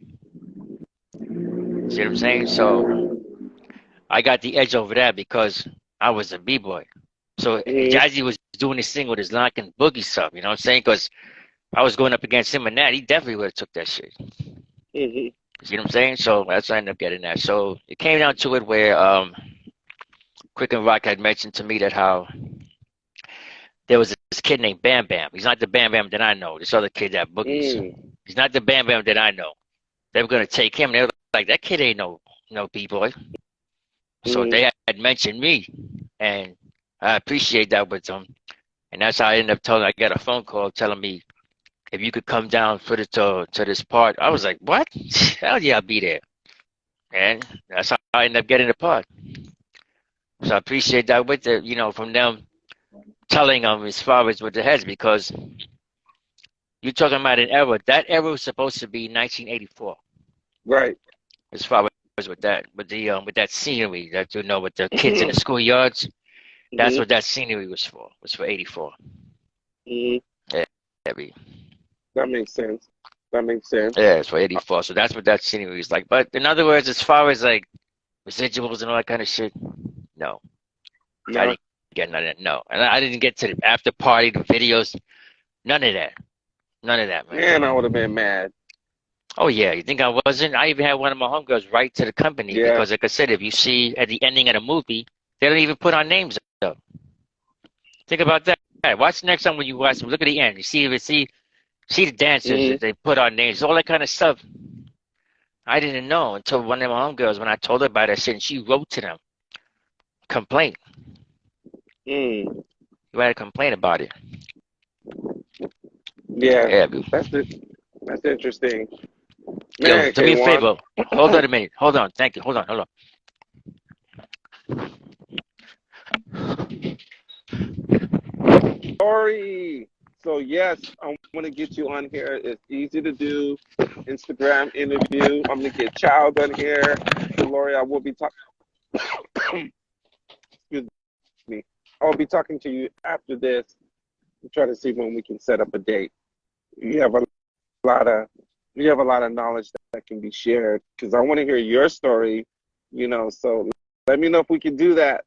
Speaker 2: See what I'm saying? So I got the edge over that because I was a b-boy. So
Speaker 3: Mm.
Speaker 2: Jazzy was doing this thing with his lock and boogie stuff, you know what I'm saying? Because I was going up against him and that. He definitely would have took that shit.
Speaker 3: Mm-hmm.
Speaker 2: You know what I'm saying? So that's why I ended up getting that. So it came down to it where Quick and Rock had mentioned to me that how there was this kid named Bam Bam. He's not the Bam Bam that I know. This other kid that boogies.
Speaker 3: Mm.
Speaker 2: He's not the Bam Bam that I know. They were gonna take him. They were like, that kid ain't no b-boy. So
Speaker 3: Mm.
Speaker 2: they had mentioned me, and I appreciate that with them. And that's how I ended up telling. I got a phone call telling me if you could come down for to this part. I was like, what? Hell yeah, I'll be there. And that's how I ended up getting the part. So I appreciate that with the, from them telling them as far as with the heads because you're talking about an era. That era was supposed to be 1984.
Speaker 3: Right.
Speaker 2: As far as with that scenery that with the kids in the schoolyards. That's
Speaker 3: Mm-hmm.
Speaker 2: what that scenery was for. Was for '84.
Speaker 3: Mm-hmm.
Speaker 2: Yeah, heavy.
Speaker 3: That makes sense. That makes sense.
Speaker 2: Yeah, it's for '84. So that's what that scenery is like. But in other words, as far as like residuals and all that kind of shit, no, I
Speaker 3: No.
Speaker 2: didn't get none of that. No, and I didn't get to the after party, the videos, none of that. None of that,
Speaker 3: Man, I would have
Speaker 2: man.
Speaker 3: been mad.
Speaker 2: Oh yeah, you think I wasn't? I even had one of my homegirls write to the company
Speaker 3: Yeah.
Speaker 2: because, like I said, if you see at the ending of the movie, they don't even put our names up. Think about that. Watch the next time when you watch them. Look at the end. You see the dancers.
Speaker 3: Mm-hmm.
Speaker 2: They put our names, all that kind of stuff. I didn't know until one of my homegirls when I told her about that shit, and she wrote to them, complaint.
Speaker 3: Mm.
Speaker 2: You had to complain about it.
Speaker 3: Yeah.
Speaker 2: Yeah, dude.
Speaker 3: That's it. That's interesting.
Speaker 2: Yo,
Speaker 3: Man,
Speaker 2: do me a
Speaker 3: K1.
Speaker 2: favor. Hold on a minute. Hold on. Thank you. Hold on.
Speaker 3: Sorry. So yes, I want to get you on here. It's easy to do. Instagram interview. I'm gonna get Child on here. So Lori, I will be talking. excuse me. I'll be talking to you after this to try to see when we can set up a date. You have a lot of you have a lot of knowledge that can be shared because I want to hear your story. So let me know if we can do that.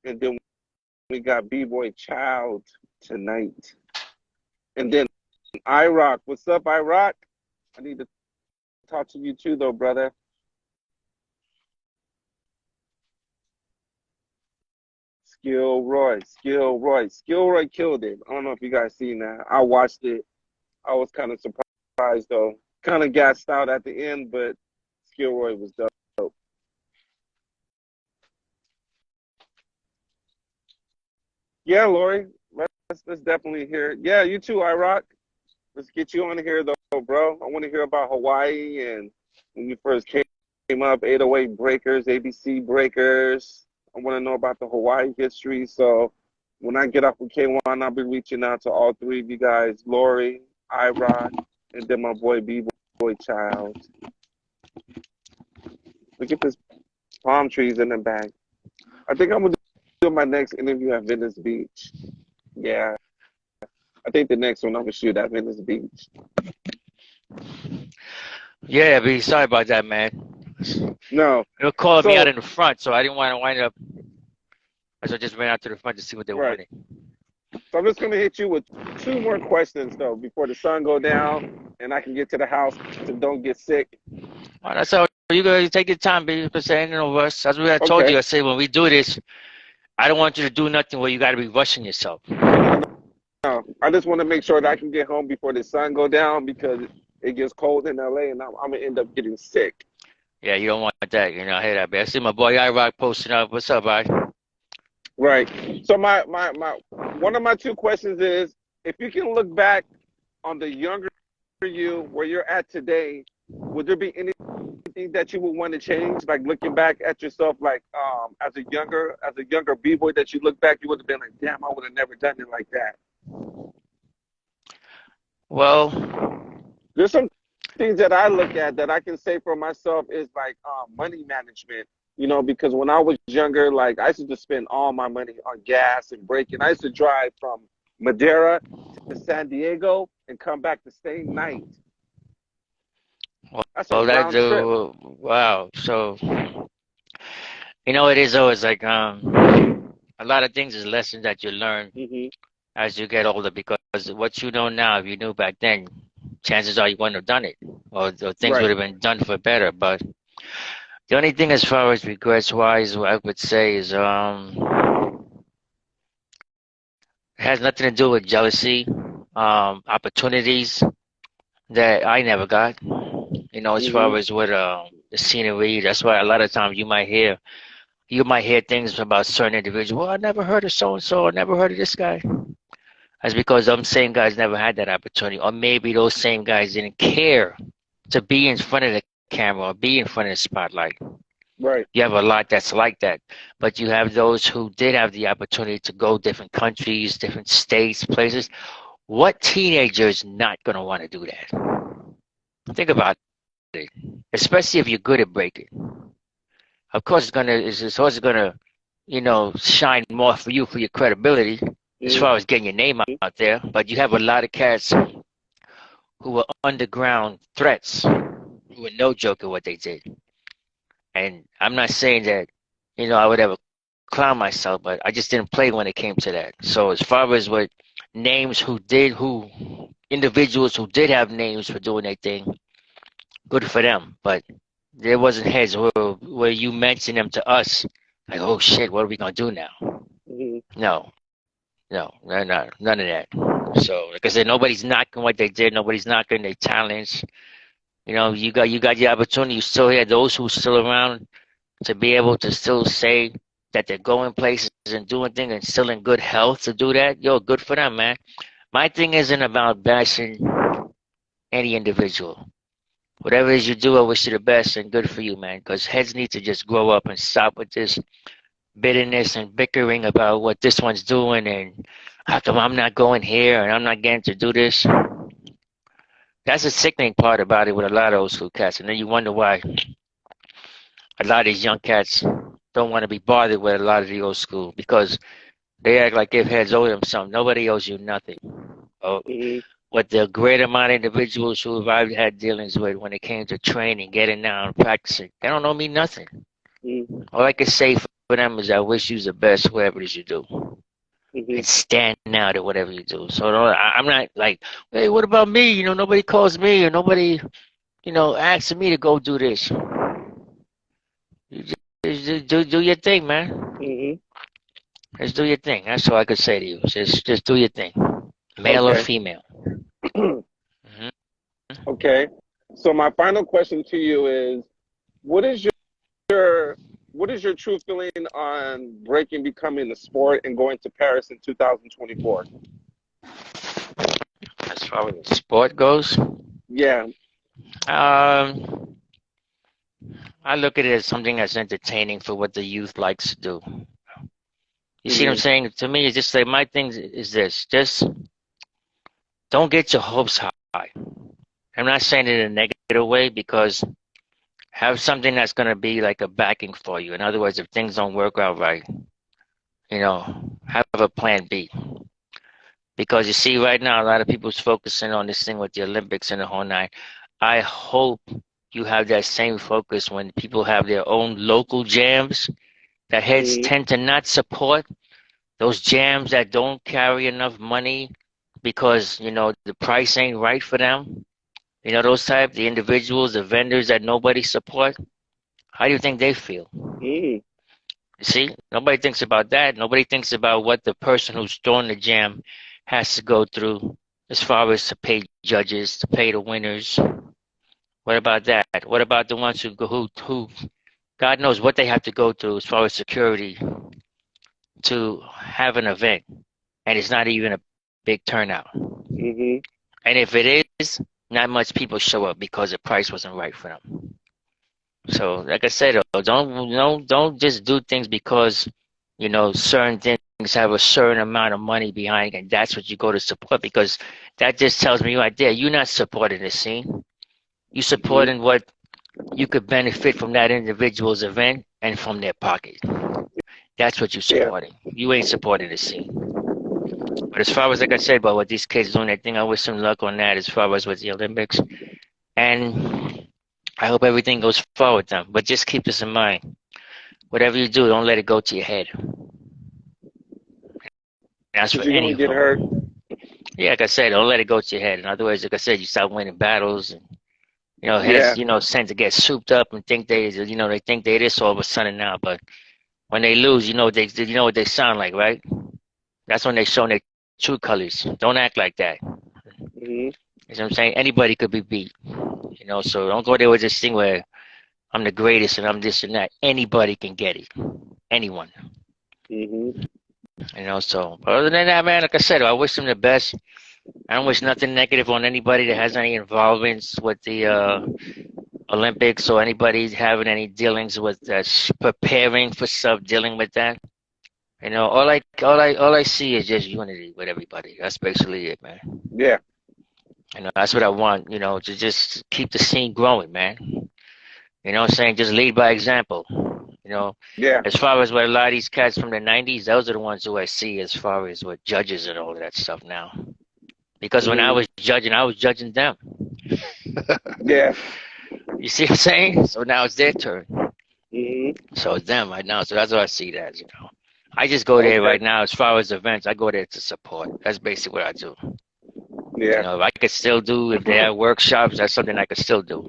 Speaker 3: And then we got B-Boy Child tonight, and then I-Rock. What's up, I-Rock? I need to talk to you too, though, brother. Skill Roy killed it. I don't know if you guys seen that. I watched it. I was kind of surprised though. Kind of gassed out at the end, but Skill Roy was dope. Yeah, Lori, let's definitely hear it. Yeah, you too, I-Rock. Let's get you on here though, bro. I want to hear about Hawaii and when you first came up, 808 Breakers, ABC Breakers. I want to know about the Hawaii history. So when I get off with K1, I'll be reaching out to all three of you guys, Lori, I-Rock, and then my boy B-Boy Child. Look at this palm trees in the back. I think I'm going to do my next interview at Venice Beach. Yeah. I think the next one I'm going to shoot at Venice Beach.
Speaker 2: Yeah, be sorry about that, man.
Speaker 3: No.
Speaker 2: They were calling me
Speaker 3: So,
Speaker 2: out in the front, so I didn't want to wind up. So I just ran out to the front to see what they
Speaker 3: right.
Speaker 2: wanted.
Speaker 3: So I'm just going to hit you with 2 more questions, though, before the sun go down and I can get to the house and don't get sick.
Speaker 2: Well, that's how you guys take your time, baby. But saying no rush. That's what I told
Speaker 3: Okay.
Speaker 2: you. I said when we do this, I don't want you to do nothing where you got to be rushing yourself.
Speaker 3: No, I just want to make sure that I can get home before the sun go down because it gets cold in LA and I'm going to end up getting sick.
Speaker 2: Yeah, you don't want that. I hear that, man. I see my boy I-Rock posting up. What's up, I?
Speaker 3: Right. So my one of my 2 questions is if you can look back on the younger you where you're at today, would there be anything that you would want to change? Like looking back at yourself like as a younger B-boy that you look back, you would have been like, damn, I would have never done it like that.
Speaker 2: Well,
Speaker 3: There's some things that I look at that I can say for myself is like money management. Because when I was younger, like I used to spend all my money on gas and braking. I used to drive from Madeira to San Diego and come back the same night. That's a round trip.
Speaker 2: wow. So, it is always like a lot of things is lessons that you learn
Speaker 3: Hmm.
Speaker 2: as you get older because what you know now, if you knew back then, chances are you wouldn't have done it or things would
Speaker 3: Right.
Speaker 2: have been done for better. But the only thing as far as regrets wise, what I would say is it has nothing to do with jealousy, opportunities that I never got. As
Speaker 3: Hmm.
Speaker 2: far as with the scenery, that's why a lot of times you might hear things about certain individuals. Well, I never heard of so and so. I never heard of this guy. That's because them same guys never had that opportunity, or maybe those same guys didn't care to be in front of the camera or be in front of the spotlight.
Speaker 3: Right.
Speaker 2: You have a lot that's like that, but you have those who did have the opportunity to go different countries, different states, places. What teenager is not going to want to do that? Think about it, especially if you're good at breaking. Of course, it's always gonna, shine more for you for your credibility as
Speaker 3: Hmm.
Speaker 2: far as getting your name out there. But you have a lot of cats who were underground threats, who were no joke at what they did. And I'm not saying that, I would ever clown myself, but I just didn't play when it came to that. So as far as what names individuals who did have names for doing their thing, good for them. But there wasn't heads where you mentioned them to us, like, oh shit, what are we gonna do now?
Speaker 3: Hmm.
Speaker 2: No, no, none of that. So, like I said, nobody's knocking what they did. Nobody's knocking their talents. You got your opportunity. You still have those who still around to be able to still say that they're going places and doing things and still in good health to do that. Yo, good for them, man. My thing isn't about bashing any individual. Whatever it is you do, I wish you the best and good for you, man. Because heads need to just grow up and stop with this bitterness and bickering about what this one's doing and how come I'm not going here and I'm not getting to do this. That's the sickening part about it with a lot of old school cats. And then you wonder why a lot of these young cats don't want to be bothered with a lot of the old school because they act like if heads owe them something. Nobody owes you nothing. Oh,
Speaker 3: Mm-hmm.
Speaker 2: what the great amount of individuals who I've had dealings with when it came to training, getting down, practicing, they don't owe me nothing. All I can say for them is I wish you the best, whatever it is you do,
Speaker 3: Mm-hmm.
Speaker 2: and stand out at whatever you do. So I'm not like, hey, what about me? You know, nobody calls me or nobody, you know, asks me to go do this. You just do your thing, man.
Speaker 3: Mm-hmm.
Speaker 2: Just do your thing. That's all I could say to you. Just do your thing, male or
Speaker 3: Okay.
Speaker 2: female. Hmm.
Speaker 3: Okay. So my final question to you is, what is your what is your true feeling on breaking becoming a sport and going to Paris in 2024?
Speaker 2: As far as the sport goes,
Speaker 3: Yeah.
Speaker 2: um, I look at it as something that's entertaining for what the youth likes to do. You see what I'm
Speaker 3: Mm-hmm.
Speaker 2: saying? To me, it's just like my thing is this: just don't get your hopes high. I'm not saying it in a negative way because have something that's going to be like a backing for you. In other words, if things don't work out right, you know, have a plan B. Because you see, right now, a lot of people's focusing on this thing with the Olympics and the whole nine. I hope you have that same focus when people have their own local jams that heads
Speaker 3: Mm-hmm.
Speaker 2: tend to not support those jams that don't carry enough money because, you know, the price ain't right for them. You know, those type, the individuals, the vendors that nobody support. How do you think they feel?
Speaker 3: Mm-hmm.
Speaker 2: You see, nobody thinks about that. Nobody thinks about what the person who's throwing the jam has to go through as far as to pay judges, to pay the winners. What about that? What about the ones who God knows what they have to go through as far as security to have an event, and it's not even a big turnout.
Speaker 3: Mm-hmm.
Speaker 2: And if it is, not much people show up because the price wasn't right for them. So, like I said, don't just do things because you know certain things have a certain amount of money behind it, and that's what you go to support because that just tells me right there you're not supporting the scene. You're
Speaker 3: Mm-hmm.
Speaker 2: supporting what you could benefit from that individual's event and from their pocket. That's what you're
Speaker 3: Yeah.
Speaker 2: supporting. You ain't supporting the scene. But as far as like I said about what these kids doing, I think I wish them luck on that as far as with the Olympics. And I hope everything goes forward with them. But just keep this in mind. Whatever you do, don't let it go to your head. That's for
Speaker 3: Because you're
Speaker 2: any
Speaker 3: gonna
Speaker 2: of
Speaker 3: get hurt.
Speaker 2: them. Yeah, like I said, don't let it go to your head. In other words, like I said, you start winning battles and you know, heads,
Speaker 3: Yeah.
Speaker 2: you know, tend to get souped up and think they think they this all of a sudden now. But when they lose, you know what they sound like, right? That's when they show their true colors. Don't act like that.
Speaker 3: Mm-hmm.
Speaker 2: You know what I'm saying? Anybody could be beat. You know, so don't go there with this thing where I'm the greatest and I'm this and that. Anybody can get it. Anyone.
Speaker 3: Mm-hmm.
Speaker 2: You know, so other than that, man, like I said, I wish them the best. I don't wish nothing negative on anybody that has any involvements with the Olympics or anybody having any dealings with preparing for stuff, dealing with that. You know, all I see is just unity with everybody. That's basically it, man.
Speaker 3: Yeah.
Speaker 2: You know, that's what I want. You know, to just keep the scene growing, man. You know what I'm saying? Just lead by example. You know,
Speaker 3: Yeah.
Speaker 2: as far as what a lot of these cats from the 90s, those are the ones who I see as far as what judges and all of that stuff now. Because when
Speaker 3: Mm-hmm.
Speaker 2: I was judging them.
Speaker 3: Yeah.
Speaker 2: You see what I'm saying? So now it's their turn.
Speaker 3: Mm-hmm.
Speaker 2: So it's them right now. So that's what I see it as, you know. I just go there
Speaker 3: Okay.
Speaker 2: right now as far as events. I go there to support. That's basically what I do. You
Speaker 3: Yeah.
Speaker 2: know, if I could still do, if they have workshops, that's something I could still do.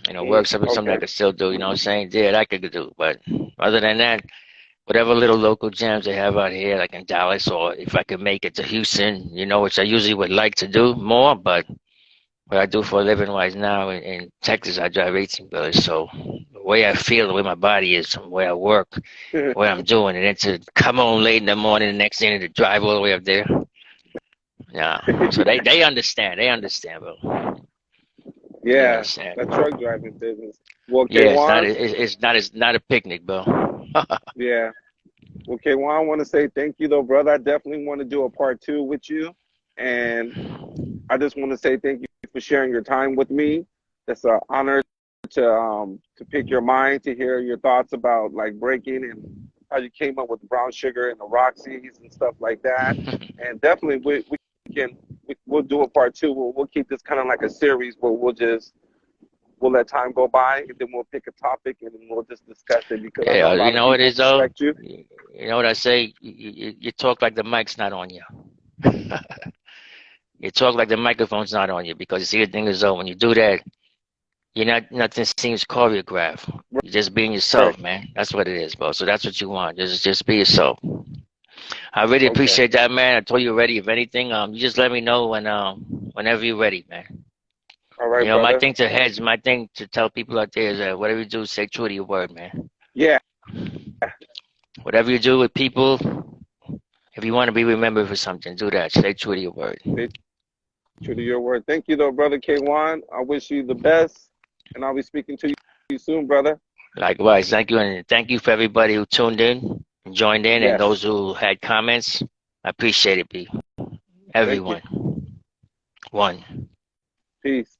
Speaker 2: You know, workshops is something I
Speaker 3: Okay.
Speaker 2: could still do. You know what I'm saying? Yeah, that I could do. But other than that, whatever little local jams they have out here, like in Dallas, or if I could make it to Houston, you know, which I usually would like to do more, but what I do for a living wise now in Texas, I drive 18 wheelers. So the way I feel, the way my body is, the way I work, what I'm doing, and then to come home late in the morning, the next day to drive all the way up there. Yeah. So they understand. They understand, bro. They
Speaker 3: Yeah.
Speaker 2: understand.
Speaker 3: That truck driving business. Well,
Speaker 2: Yeah,
Speaker 3: K1,
Speaker 2: it's not a picnic, bro.
Speaker 3: yeah. Well, K1, I want to say thank you, though, brother. I definitely want to do a part two with you. And I just want to say thank you for sharing your time with me. It's an honor to pick your mind, to hear your thoughts about like breaking and how you came up with the brown sugar and the Roxy's and stuff like that. And definitely we can we'll do a part two. We'll keep this kind of like a series where we'll let time go by and then we'll pick a topic and then we'll just discuss it because I know
Speaker 2: Yeah,
Speaker 3: a
Speaker 2: you
Speaker 3: lot of
Speaker 2: know what it
Speaker 3: people
Speaker 2: is though.
Speaker 3: respect you.
Speaker 2: You know what I say. You talk like the mic's not on you. You talk like the microphone's not on you because you see the thing is though when you do that, you're not nothing seems choreographed. You're just being
Speaker 3: Right.
Speaker 2: yourself, man. That's what it is, bro. So that's what you want. Just be yourself. I really
Speaker 3: Okay.
Speaker 2: appreciate that, man. I told you already. If anything, you just let me know whenever you're ready, man.
Speaker 3: All
Speaker 2: You
Speaker 3: right,
Speaker 2: know,
Speaker 3: brother.
Speaker 2: my thing to tell people out there is that whatever you do, stay true to your word, man.
Speaker 3: Yeah.
Speaker 2: Whatever you do with people, if you want to be remembered for something, do that. Stay true to your word.
Speaker 3: Stay true to your word. Thank you, though, brother K1. I wish you the best, and I'll be speaking to you soon, brother.
Speaker 2: Likewise, thank you, and thank you for everybody who tuned in, joined in, and those
Speaker 3: Yes.
Speaker 2: who had comments. I appreciate it, B.
Speaker 3: Thank you.
Speaker 2: Everyone. One.
Speaker 3: Peace.